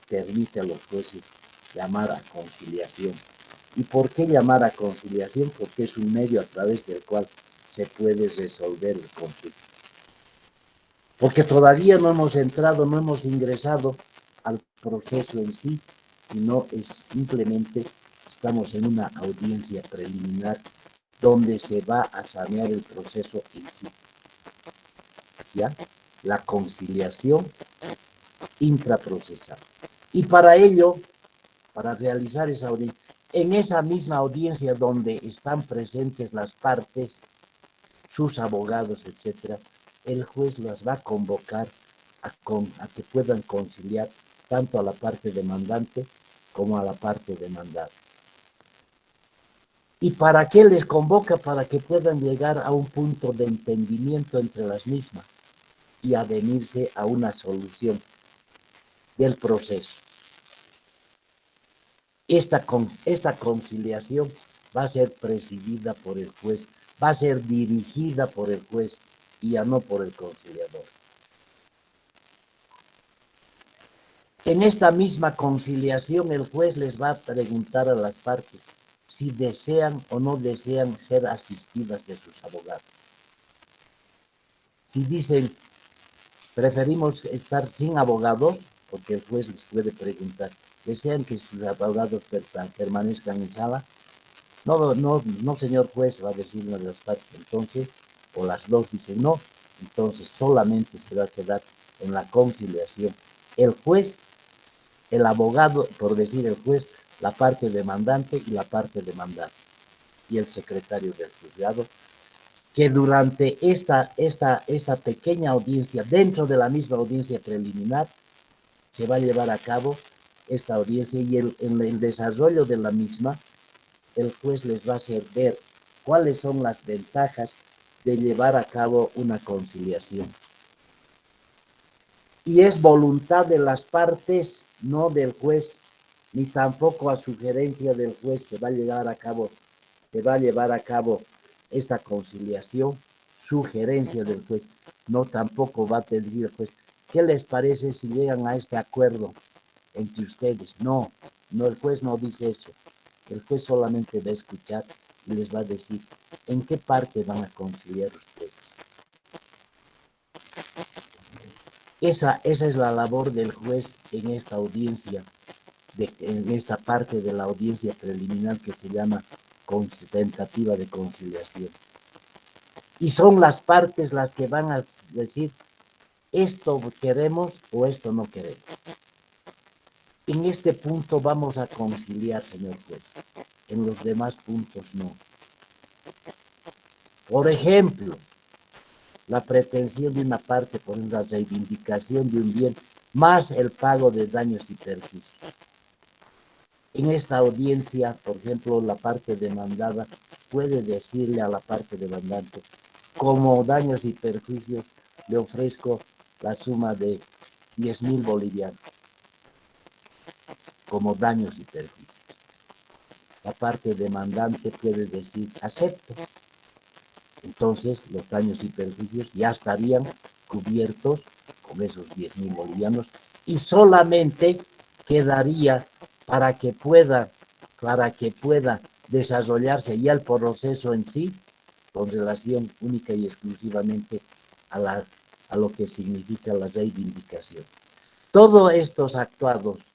permite a los jueces llamar a conciliación. ¿Y por qué llamar a conciliación? Porque es un medio a través del cual se puede resolver el conflicto. Porque todavía no hemos entrado, no hemos ingresado al proceso en sí, sino es simplemente estamos en una audiencia preliminar donde se va a sanear el proceso en sí. ¿Ya? La conciliación intraprocesal. Y para ello, para realizar esa audiencia, en esa misma audiencia donde están presentes las partes, sus abogados, etcétera, el juez las va a convocar a que puedan conciliar tanto a la parte demandante como a la parte demandada. ¿Y para qué les convoca? Para que puedan llegar a un punto de entendimiento entre las mismas y a venirse a una solución del proceso. Esta conciliación va a ser presidida por el juez, va a ser dirigida por el juez y ya no por el conciliador. En esta misma conciliación, el juez les va a preguntar a las partes si desean o no desean ser asistidas de sus abogados. Si dicen, preferimos estar sin abogados, porque el juez les puede preguntar, ¿desean que sus abogados permanezcan en sala? No, señor juez, va a decir una de las partes entonces, o las dos dicen no, entonces solamente se va a quedar en la conciliación. El juez, el abogado, por decir el juez, la parte demandante y la parte demandada, y el secretario del juzgado, que durante esta pequeña audiencia, dentro de la misma audiencia preliminar, se va a llevar a cabo esta audiencia y en el desarrollo de la misma, el juez les va a hacer ver cuáles son las ventajas de llevar a cabo una conciliación. Y es voluntad de las partes, no del juez, ni tampoco a sugerencia del juez se va a llevar a cabo esta conciliación, sugerencia del juez. No tampoco va a decir el juez, ¿qué les parece si llegan a este acuerdo entre ustedes? No, el juez no dice eso. El juez solamente va a escuchar y les va a decir en qué parte van a conciliar ustedes. Esa es la labor del juez en esta audiencia, en esta parte de la audiencia preliminar que se llama tentativa de conciliación. Y son las partes las que van a decir esto queremos o esto no queremos. En este punto vamos a conciliar, señor juez. En los demás puntos no. Por ejemplo, la pretensión de una parte por la reivindicación de un bien más el pago de daños y perjuicios. En esta audiencia, por ejemplo, la parte demandada puede decirle a la parte demandante, como daños y perjuicios, le ofrezco la suma de 10,000 bolivianos, como daños y perjuicios. La parte demandante puede decir, acepto. Entonces, los daños y perjuicios ya estarían cubiertos con esos 10,000 bolivianos y solamente quedaría para que pueda desarrollarse ya el proceso en sí con relación única y exclusivamente a lo que significa la reivindicación. Todos estos actuados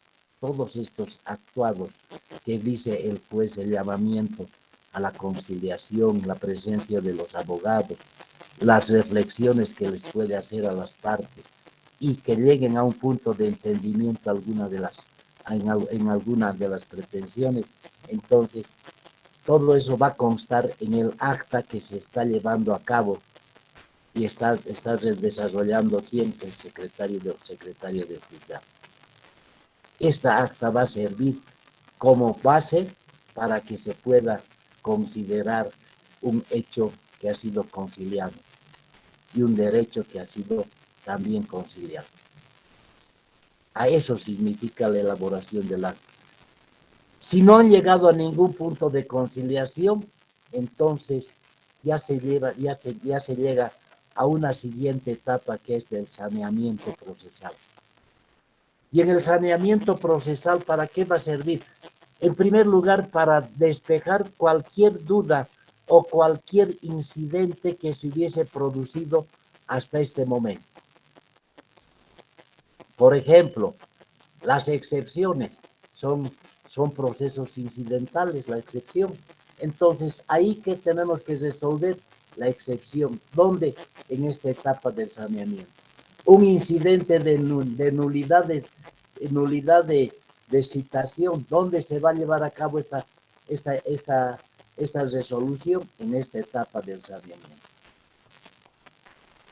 que dice el juez, el llamamiento a la conciliación, la presencia de los abogados, las reflexiones que les puede hacer a las partes y que lleguen a un punto de entendimiento en alguna de las pretensiones. Entonces, todo eso va a constar en el acta que se está llevando a cabo y está desarrollando ¿quién? El secretario del juzgado. Esta acta va a servir como base para que se pueda considerar un hecho que ha sido conciliado y un derecho que ha sido también conciliado. A eso significa la elaboración del acta. Si no han llegado a ningún punto de conciliación, entonces ya se llega a una siguiente etapa que es del saneamiento procesal. Y en el saneamiento procesal, ¿para qué va a servir? En primer lugar, para despejar cualquier duda o cualquier incidente que se hubiese producido hasta este momento. Por ejemplo, las excepciones son procesos incidentales, la excepción. Entonces, ahí que tenemos que resolver la excepción. ¿Dónde? En esta etapa del saneamiento. Un incidente de nulidad de citación. ¿Dónde se va a llevar a cabo esta resolución? En esta etapa del saneamiento.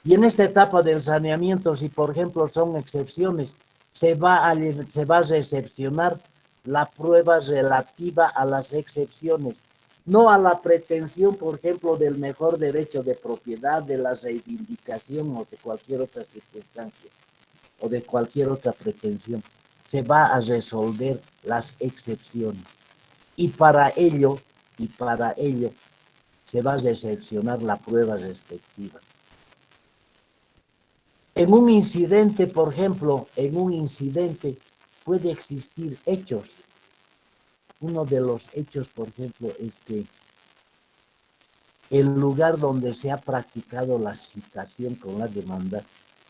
Y en esta etapa del saneamiento, si por ejemplo son excepciones, se va a recepcionar la prueba relativa a las excepciones, no a la pretensión, por ejemplo, del mejor derecho de propiedad, de la reivindicación o de cualquier otra circunstancia o de cualquier otra pretensión. Se va a resolver las excepciones y para ello se va a recepcionar la prueba respectiva. En un incidente, por ejemplo, puede existir hechos. Uno de los hechos, por ejemplo, es que el lugar donde se ha practicado la citación con la demanda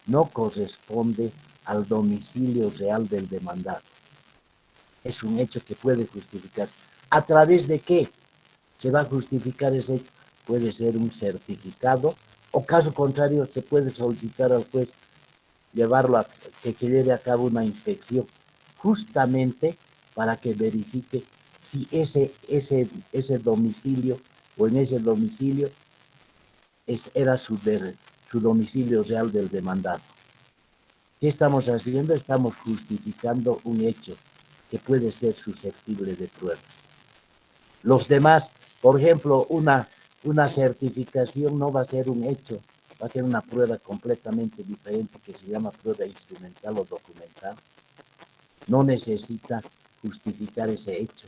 no corresponde al domicilio real del demandado. Es un hecho que puede justificarse. ¿A través de qué? se va a justificar ese hecho. Puede ser un certificado, o caso contrario, se puede solicitar al juez llevarlo a que se lleve a cabo una inspección, justamente para que verifique si ese domicilio o en ese domicilio era su domicilio real del demandado. ¿Qué estamos haciendo? Estamos justificando un hecho que puede ser susceptible de prueba. Los demás, por ejemplo, una certificación no va a ser un hecho, va a ser una prueba completamente diferente que se llama prueba instrumental o documental. No necesita justificar ese hecho.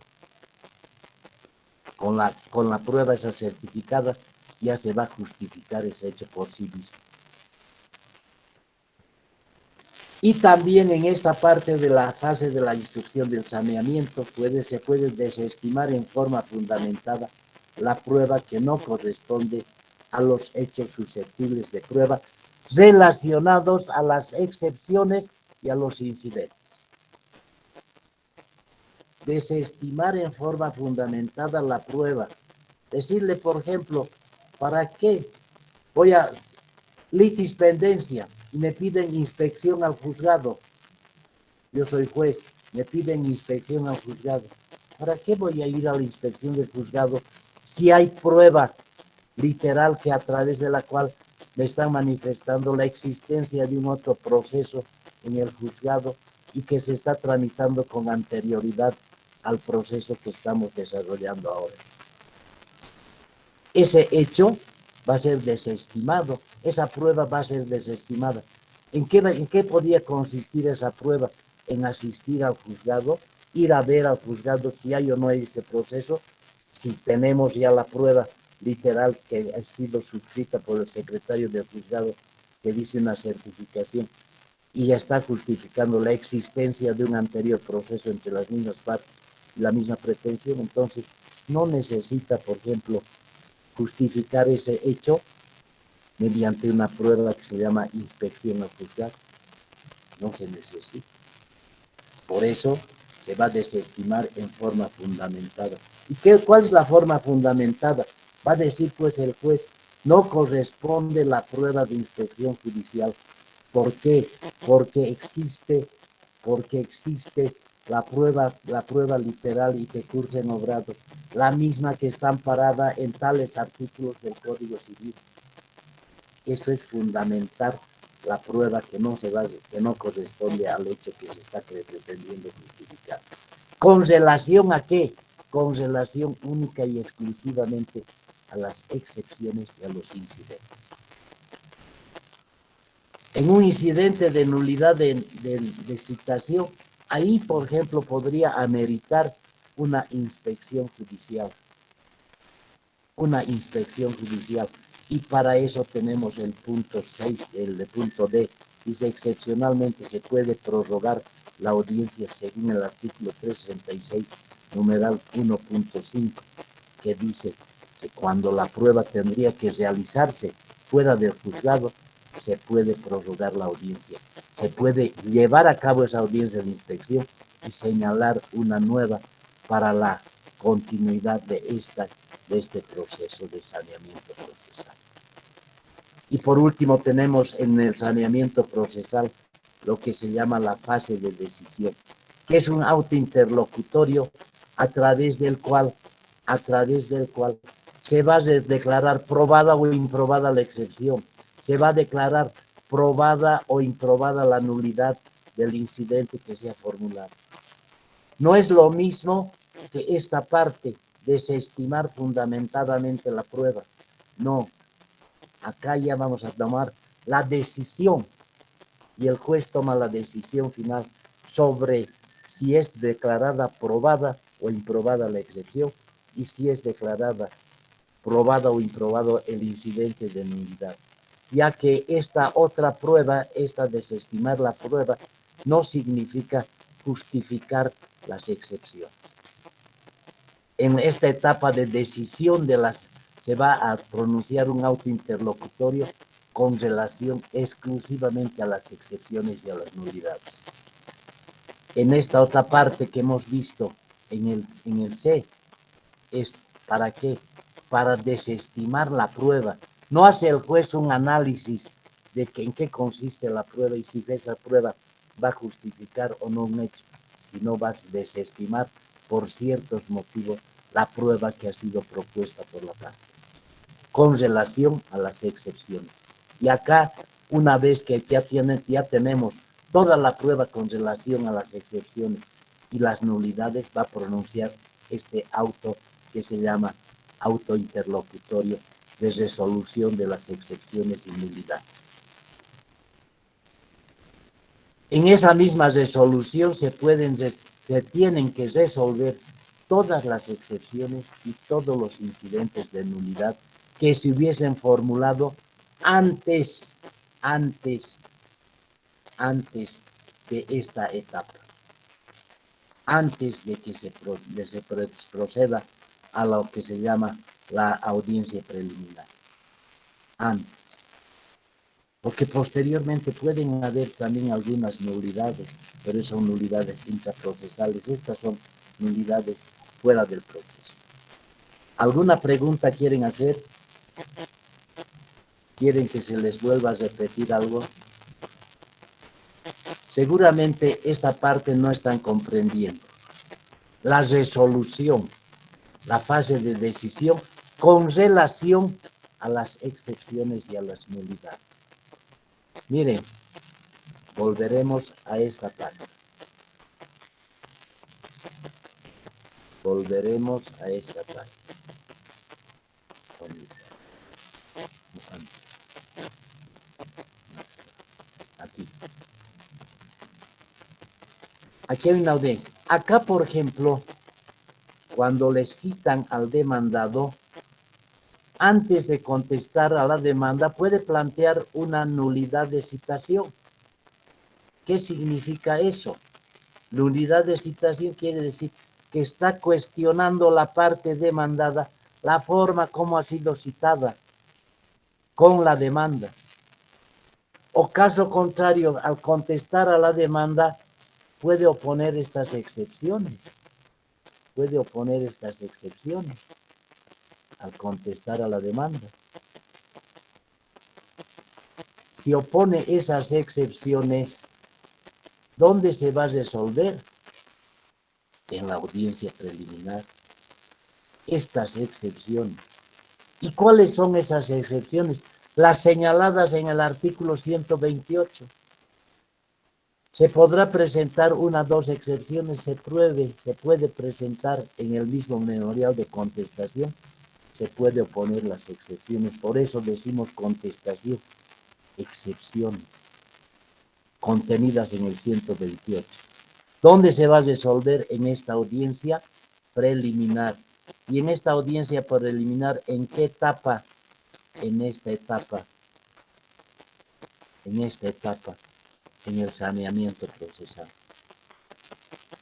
Con la prueba esa certificada ya se va a justificar ese hecho por sí mismo. Y también en esta parte de la fase de la instrucción del saneamiento se puede desestimar en forma fundamentada la prueba que no corresponde a los hechos susceptibles de prueba relacionados a las excepciones y a los incidentes. Desestimar en forma fundamentada la prueba. Decirle, por ejemplo, ¿para qué voy a litispendencia y me piden inspección al juzgado? Yo soy juez, me piden inspección al juzgado. ¿Para qué voy a ir a la inspección del juzgado si hay prueba literal que a través de la cual me están manifestando la existencia de un otro proceso en el juzgado y que se está tramitando con anterioridad al proceso que estamos desarrollando ahora? Ese hecho va a ser desestimado, esa prueba va a ser desestimada. ¿En qué podía consistir esa prueba? En asistir al juzgado, ir a ver al juzgado si hay o no hay ese proceso, si tenemos ya la prueba literal que ha sido suscrita por el secretario del juzgado, que dice una certificación, y ya está justificando la existencia de un anterior proceso entre las mismas partes y la misma pretensión. Entonces, no necesita, por ejemplo, justificar ese hecho mediante una prueba que se llama inspección al juzgado. No se necesita. Por eso se va a desestimar en forma fundamentada. ¿Y cuál es la forma fundamentada? Va a decir pues el juez, no corresponde la prueba de inspección judicial. ¿Por qué? Porque existe la prueba literal y que cursa en obrados, la misma que está amparada en tales artículos del Código Civil. Eso es fundamentar la prueba que no corresponde al hecho que se está pretendiendo justificar. ¿Con relación a qué? Con relación única y exclusivamente a las excepciones y a los incidentes. En un incidente de nulidad de citación, ahí, por ejemplo, podría ameritar una inspección judicial. Una inspección judicial. Y para eso tenemos el punto 6, el punto D. Dice, excepcionalmente se puede prorrogar la audiencia según el artículo 366, numeral 1.5, que dice que cuando la prueba tendría que realizarse fuera del juzgado, se puede prorrogar la audiencia. Se puede llevar a cabo esa audiencia de inspección y señalar una nueva para la continuidad de este proceso de saneamiento procesal. Y por último tenemos en el saneamiento procesal lo que se llama la fase de decisión, que es un auto interlocutorio a través del cual se va a declarar probada o improbada la excepción, se va a declarar probada o improbada la nulidad del incidente que se ha formulado. No es lo mismo que esta parte, desestimar fundamentadamente la prueba. No, acá ya vamos a tomar la decisión y el juez toma la decisión final sobre si es declarada probada o improbada la excepción y si es declarada probada o improbado el incidente de nulidad, ya que esta otra prueba, esta desestimar la prueba, no significa justificar las excepciones. En esta etapa de decisión se va a pronunciar un auto interlocutorio con relación exclusivamente a las excepciones y a las nulidades. En esta otra parte que hemos visto en el C, es ¿Para qué? Para desestimar la prueba. No hace el juez un análisis de que en qué consiste la prueba y si esa prueba va a justificar o no un hecho, sino va a desestimar por ciertos motivos la prueba que ha sido propuesta por la parte, con relación a las excepciones. Y acá, una vez que ya tenemos toda la prueba con relación a las excepciones y las nulidades, va a pronunciar este auto que se llama auto interlocutorio de resolución de las excepciones y nulidades. En esa misma resolución se tienen que resolver todas las excepciones y todos los incidentes de nulidad que se hubiesen formulado antes de esta etapa, antes de que se proceda a lo que se llama la audiencia preliminar. Antes. Porque posteriormente pueden haber también algunas nulidades, pero son nulidades intraprocesales. Estas son nulidades fuera del proceso. ¿Alguna pregunta quieren hacer? ¿Quieren que se les vuelva a repetir algo? Seguramente esta parte no están comprendiendo. La resolución, la fase de decisión con relación a las excepciones y a las nulidades. Miren, volveremos a esta parte. Volveremos a esta parte. Aquí. Aquí hay una audiencia. Acá, por ejemplo, cuando le citan al demandado, antes de contestar a la demanda, puede plantear una nulidad de citación. ¿Qué significa eso? Nulidad de citación quiere decir que está cuestionando la parte demandada, la forma como ha sido citada con la demanda. O caso contrario, al contestar a la demanda, puede oponer estas excepciones. Puede oponer estas excepciones al contestar a la demanda. Si opone esas excepciones, ¿dónde se va a resolver? En la audiencia preliminar. Estas excepciones. ¿Y cuáles son esas excepciones? Las señaladas en el artículo 128. Se podrá presentar una o dos excepciones, se puede presentar en el mismo memorial de contestación, se puede oponer las excepciones. Por eso decimos contestación, excepciones contenidas en el 128. ¿Dónde se va a resolver? En esta audiencia preliminar. Y en esta audiencia preliminar, ¿en qué etapa? En esta etapa. En esta etapa. En el saneamiento procesal.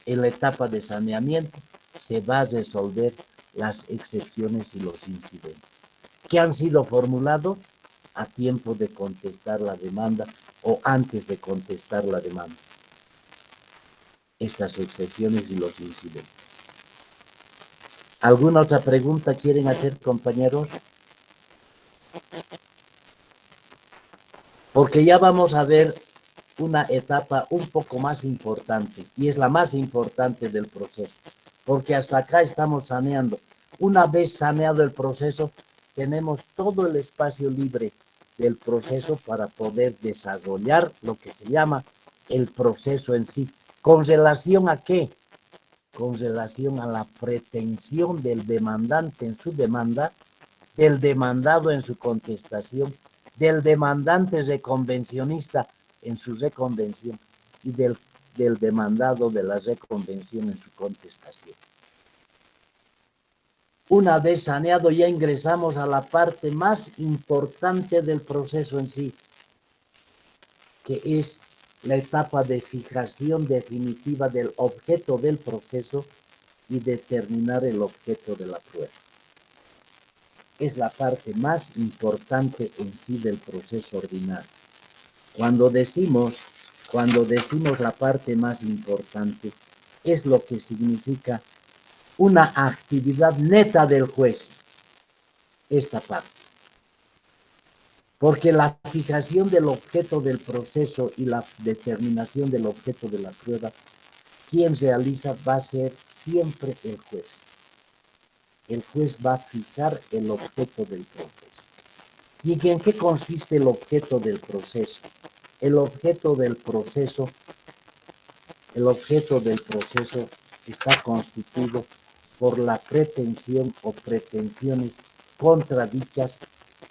En la etapa de saneamiento se va a resolver las excepciones y los incidentes que han sido formulados a tiempo de contestar la demanda o antes de contestar la demanda. Estas excepciones y los incidentes. ¿Alguna otra pregunta quieren hacer, compañeros? Porque ya vamos a ver una etapa un poco más importante, y es la más importante del proceso, porque hasta acá estamos saneando. Una vez saneado el proceso, tenemos todo el espacio libre del proceso para poder desarrollar lo que se llama el proceso en sí. ¿Con relación a qué? Con relación a la pretensión del demandante en su demanda, del demandado en su contestación, del demandante reconvencionista en su reconvención y del demandado de la reconvención en su contestación. Una vez saneado, ya ingresamos a la parte más importante del proceso en sí, que es la etapa de fijación definitiva del objeto del proceso y determinar el objeto de la prueba. Es la parte más importante en sí del proceso ordinario. Cuando decimos la parte más importante, es lo que significa una actividad neta del juez, esta parte. Porque la fijación del objeto del proceso y la determinación del objeto de la prueba, quien realiza va a ser siempre el juez. El juez va a fijar el objeto del proceso. ¿Y en qué consiste el objeto del proceso? El objeto del proceso está constituido por la pretensión o pretensiones contradichas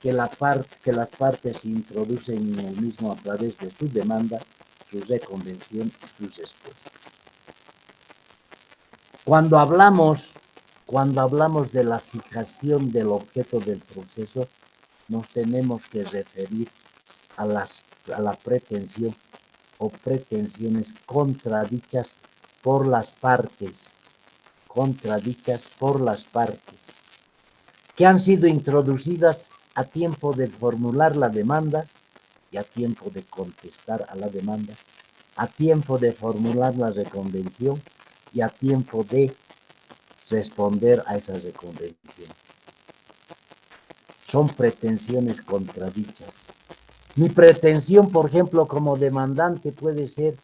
que las partes introducen en el mismo a través de su demanda, su reconvención y sus respuestas. Cuando hablamos de la fijación del objeto del proceso, nos tenemos que referir a la pretensión o pretensiones contradichas por las partes, que han sido introducidas a tiempo de formular la demanda y a tiempo de contestar a la demanda, a tiempo de formular la reconvención y a tiempo de responder a esa reconvención. Son pretensiones contradichas. Mi pretensión, por ejemplo, como demandante puede ser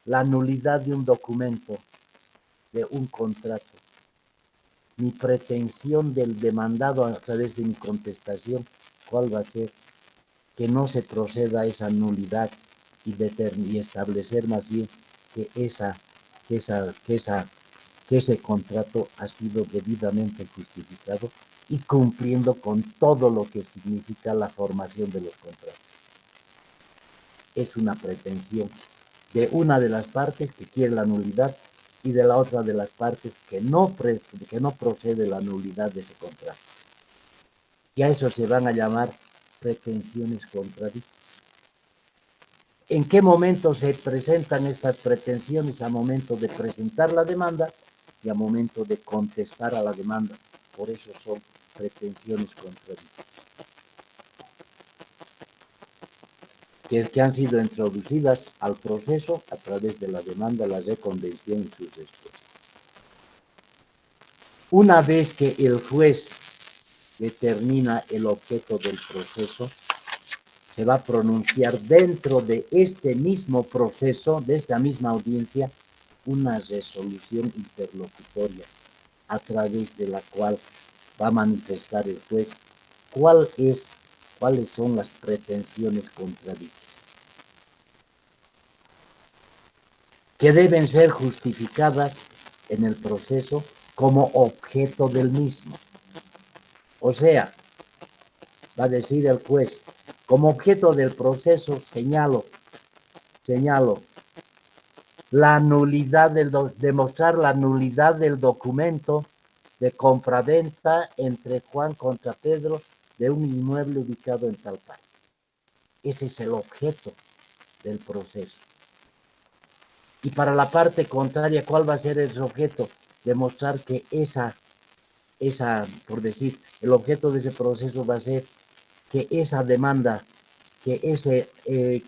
la nulidad de un documento, de un contrato. Mi pretensión del demandado a través de mi contestación, ¿cuál va a ser? Que no se proceda a esa nulidad y establecer más bien que ese contrato ha sido debidamente justificado y cumpliendo con todo lo que significa la formación de los contratos. Es una pretensión de una de las partes que quiere la nulidad y de la otra de las partes que no procede la nulidad de ese contrato. Y a eso se van a llamar pretensiones contradichas. ¿En qué momento se presentan estas pretensiones? A momento de presentar la demanda y a momento de contestar a la demanda. Por eso son pretensiones contradichas. Que han sido introducidas al proceso a través de la demanda, la reconvención y sus respuestas. Una vez que el juez determina el objeto del proceso, se va a pronunciar dentro de este mismo proceso, de esta misma audiencia, una resolución interlocutoria a través de la cual va a manifestar el juez cuáles son las pretensiones contradichas, que deben ser justificadas en el proceso como objeto del mismo. O sea, va a decir el juez, como objeto del proceso señalo la nulidad demostrar la nulidad del documento de compraventa entre Juan contra Pedro de un inmueble ubicado en tal parte. Ese es el objeto del proceso. Y para la parte contraria, ¿cuál va a ser el objeto? Demostrar que por decir, el objeto de ese proceso va a ser que esa demanda, que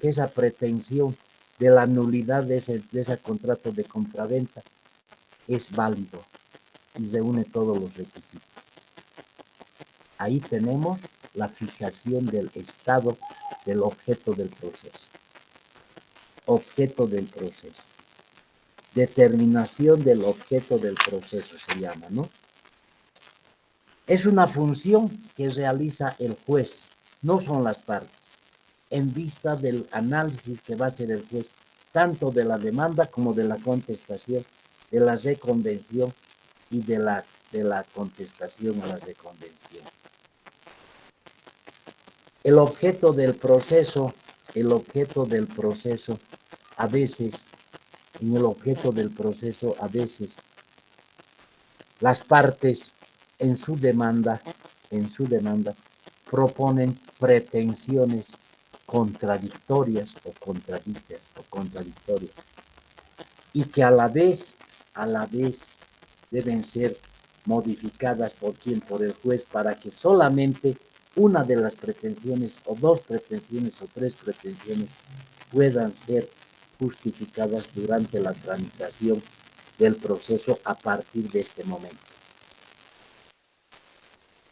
esa pretensión de la nulidad de ese contrato de compraventa es válido y reúne todos los requisitos. Ahí tenemos la fijación del estado del objeto del proceso. Objeto del proceso. Determinación del objeto del proceso se llama, ¿no? Es una función que realiza el juez, no son las partes, en vista del análisis que va a hacer el juez, tanto de la demanda como de la contestación, de la reconvención y de la contestación a la reconvención. El objeto del proceso, a veces, las partes en su demanda, proponen pretensiones contradictorias o contradictorias, y que a la vez deben ser modificadas por el juez, para que solamente una de las pretensiones o dos pretensiones o tres pretensiones puedan ser justificadas durante la tramitación del proceso a partir de este momento.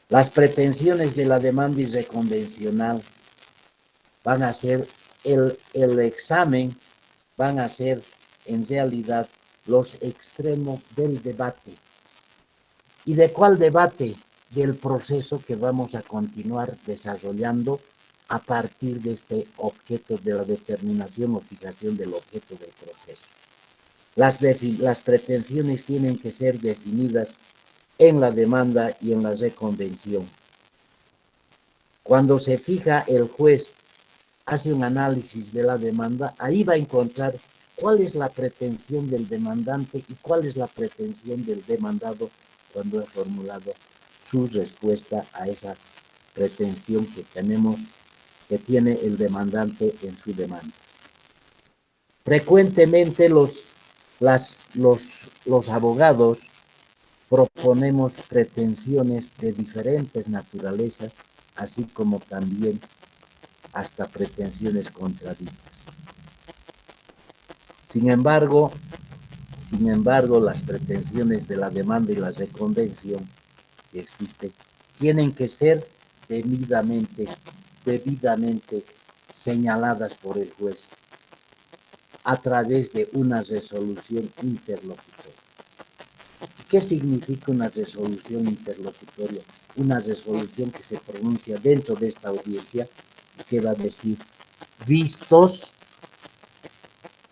Las pretensiones de la demanda irreconvencional van a ser el examen, van a ser en realidad los extremos del debate. ¿Y de cuál debate? Del proceso que vamos a continuar desarrollando a partir de este objeto de la determinación o fijación del objeto del proceso. Las pretensiones tienen que ser definidas en la demanda y en la reconvención. Cuando se fija, el juez hace un análisis de la demanda, ahí va a encontrar cuál es la pretensión del demandante y cuál es la pretensión del demandado cuando ha formulado su respuesta a esa pretensión que tiene el demandante en su demanda. Frecuentemente los abogados proponemos pretensiones de diferentes naturalezas, así como también hasta pretensiones contradichas. Sin embargo, las pretensiones de la demanda y la reconvención, si existen, tienen que ser debidamente señaladas por el juez a través de una resolución interlocutoria. ¿Qué significa una resolución interlocutoria? Una resolución que se pronuncia dentro de esta audiencia y que va a decir: vistos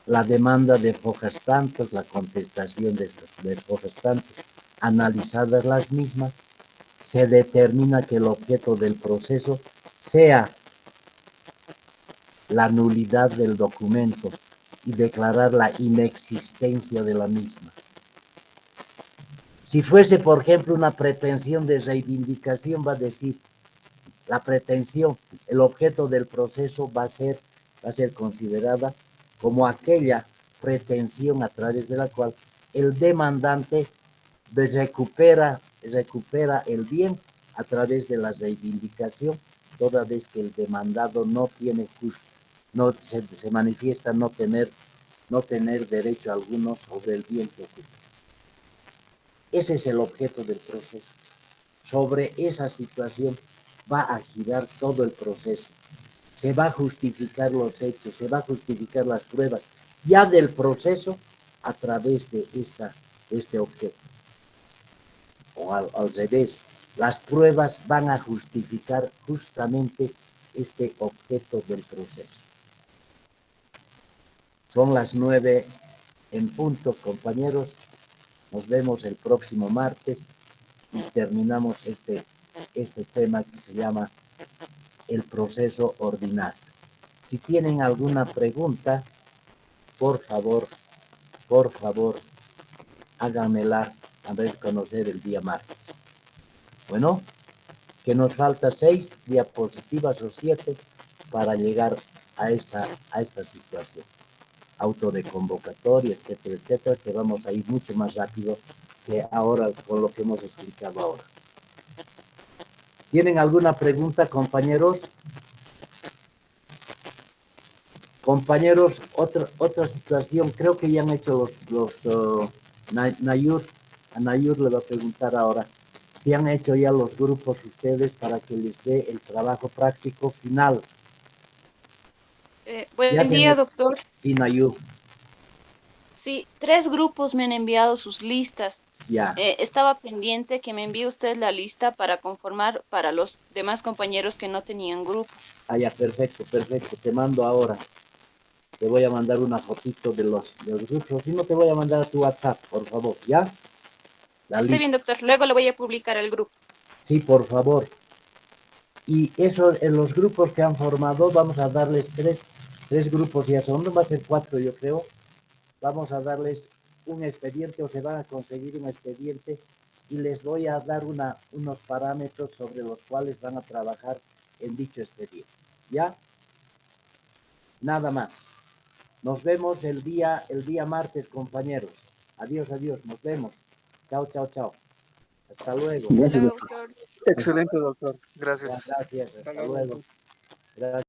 la demanda de fojas tantos, la contestación de fojas tantos, analizadas las mismas, se determina que el objeto del proceso sea la nulidad del documento y declarar la inexistencia de la misma. Si fuese, por ejemplo, una pretensión de reivindicación, va a decir: la pretensión, el objeto del proceso va a ser considerada como aquella pretensión a través de la cual el demandante recupera el bien a través de la reivindicación, toda vez que el demandado se manifiesta no tener derecho alguno sobre el bien que ocupa. Ese es el objeto del proceso. Sobre esa situación va a girar todo el proceso. Se va a justificar los hechos, se va a justificar las pruebas ya del proceso a través de este objeto. O al revés, las pruebas van a justificar justamente este objeto del proceso. Son las 9 en punto, compañeros. Nos vemos el próximo martes y terminamos este tema que se llama el proceso ordinario. Si tienen alguna pregunta, por favor, háganmela a ver conocer el día martes. Bueno, que nos falta 6 diapositivas o 7 para llegar a esta situación. Auto de convocatoria, etcétera, etcétera, que vamos a ir mucho más rápido que ahora con lo que hemos explicado ahora. ¿Tienen alguna pregunta, compañeros? Compañeros, otra situación, creo que ya han hecho Nayur, a Nayur le va a preguntar ahora, si han hecho ya los grupos ustedes para que les dé el trabajo práctico final. Buen día, doctor. Sí, Nayur. Sí, 3 grupos me han enviado sus listas. Ya. Estaba pendiente que me envíe usted la lista para conformar para los demás compañeros que no tenían grupo. Ah, ya, perfecto. Te mando ahora. Te voy a mandar una fotito de los grupos. Si no, te voy a mandar a tu WhatsApp, por favor, ¿ya? Está bien, doctor. Luego le voy a publicar el grupo. Sí, por favor. Y eso, en los grupos que han formado, vamos a darles tres grupos, ya son, no va a ser 4, yo creo. Vamos a darles un expediente o se van a conseguir un expediente y les voy a dar unos parámetros sobre los cuales van a trabajar en dicho expediente. ¿Ya? Nada más. Nos vemos el día martes, compañeros. Adiós, nos vemos. Chao. Hasta luego. Gracias, doctor. Excelente, doctor. Gracias. Gracias, hasta luego. Gracias.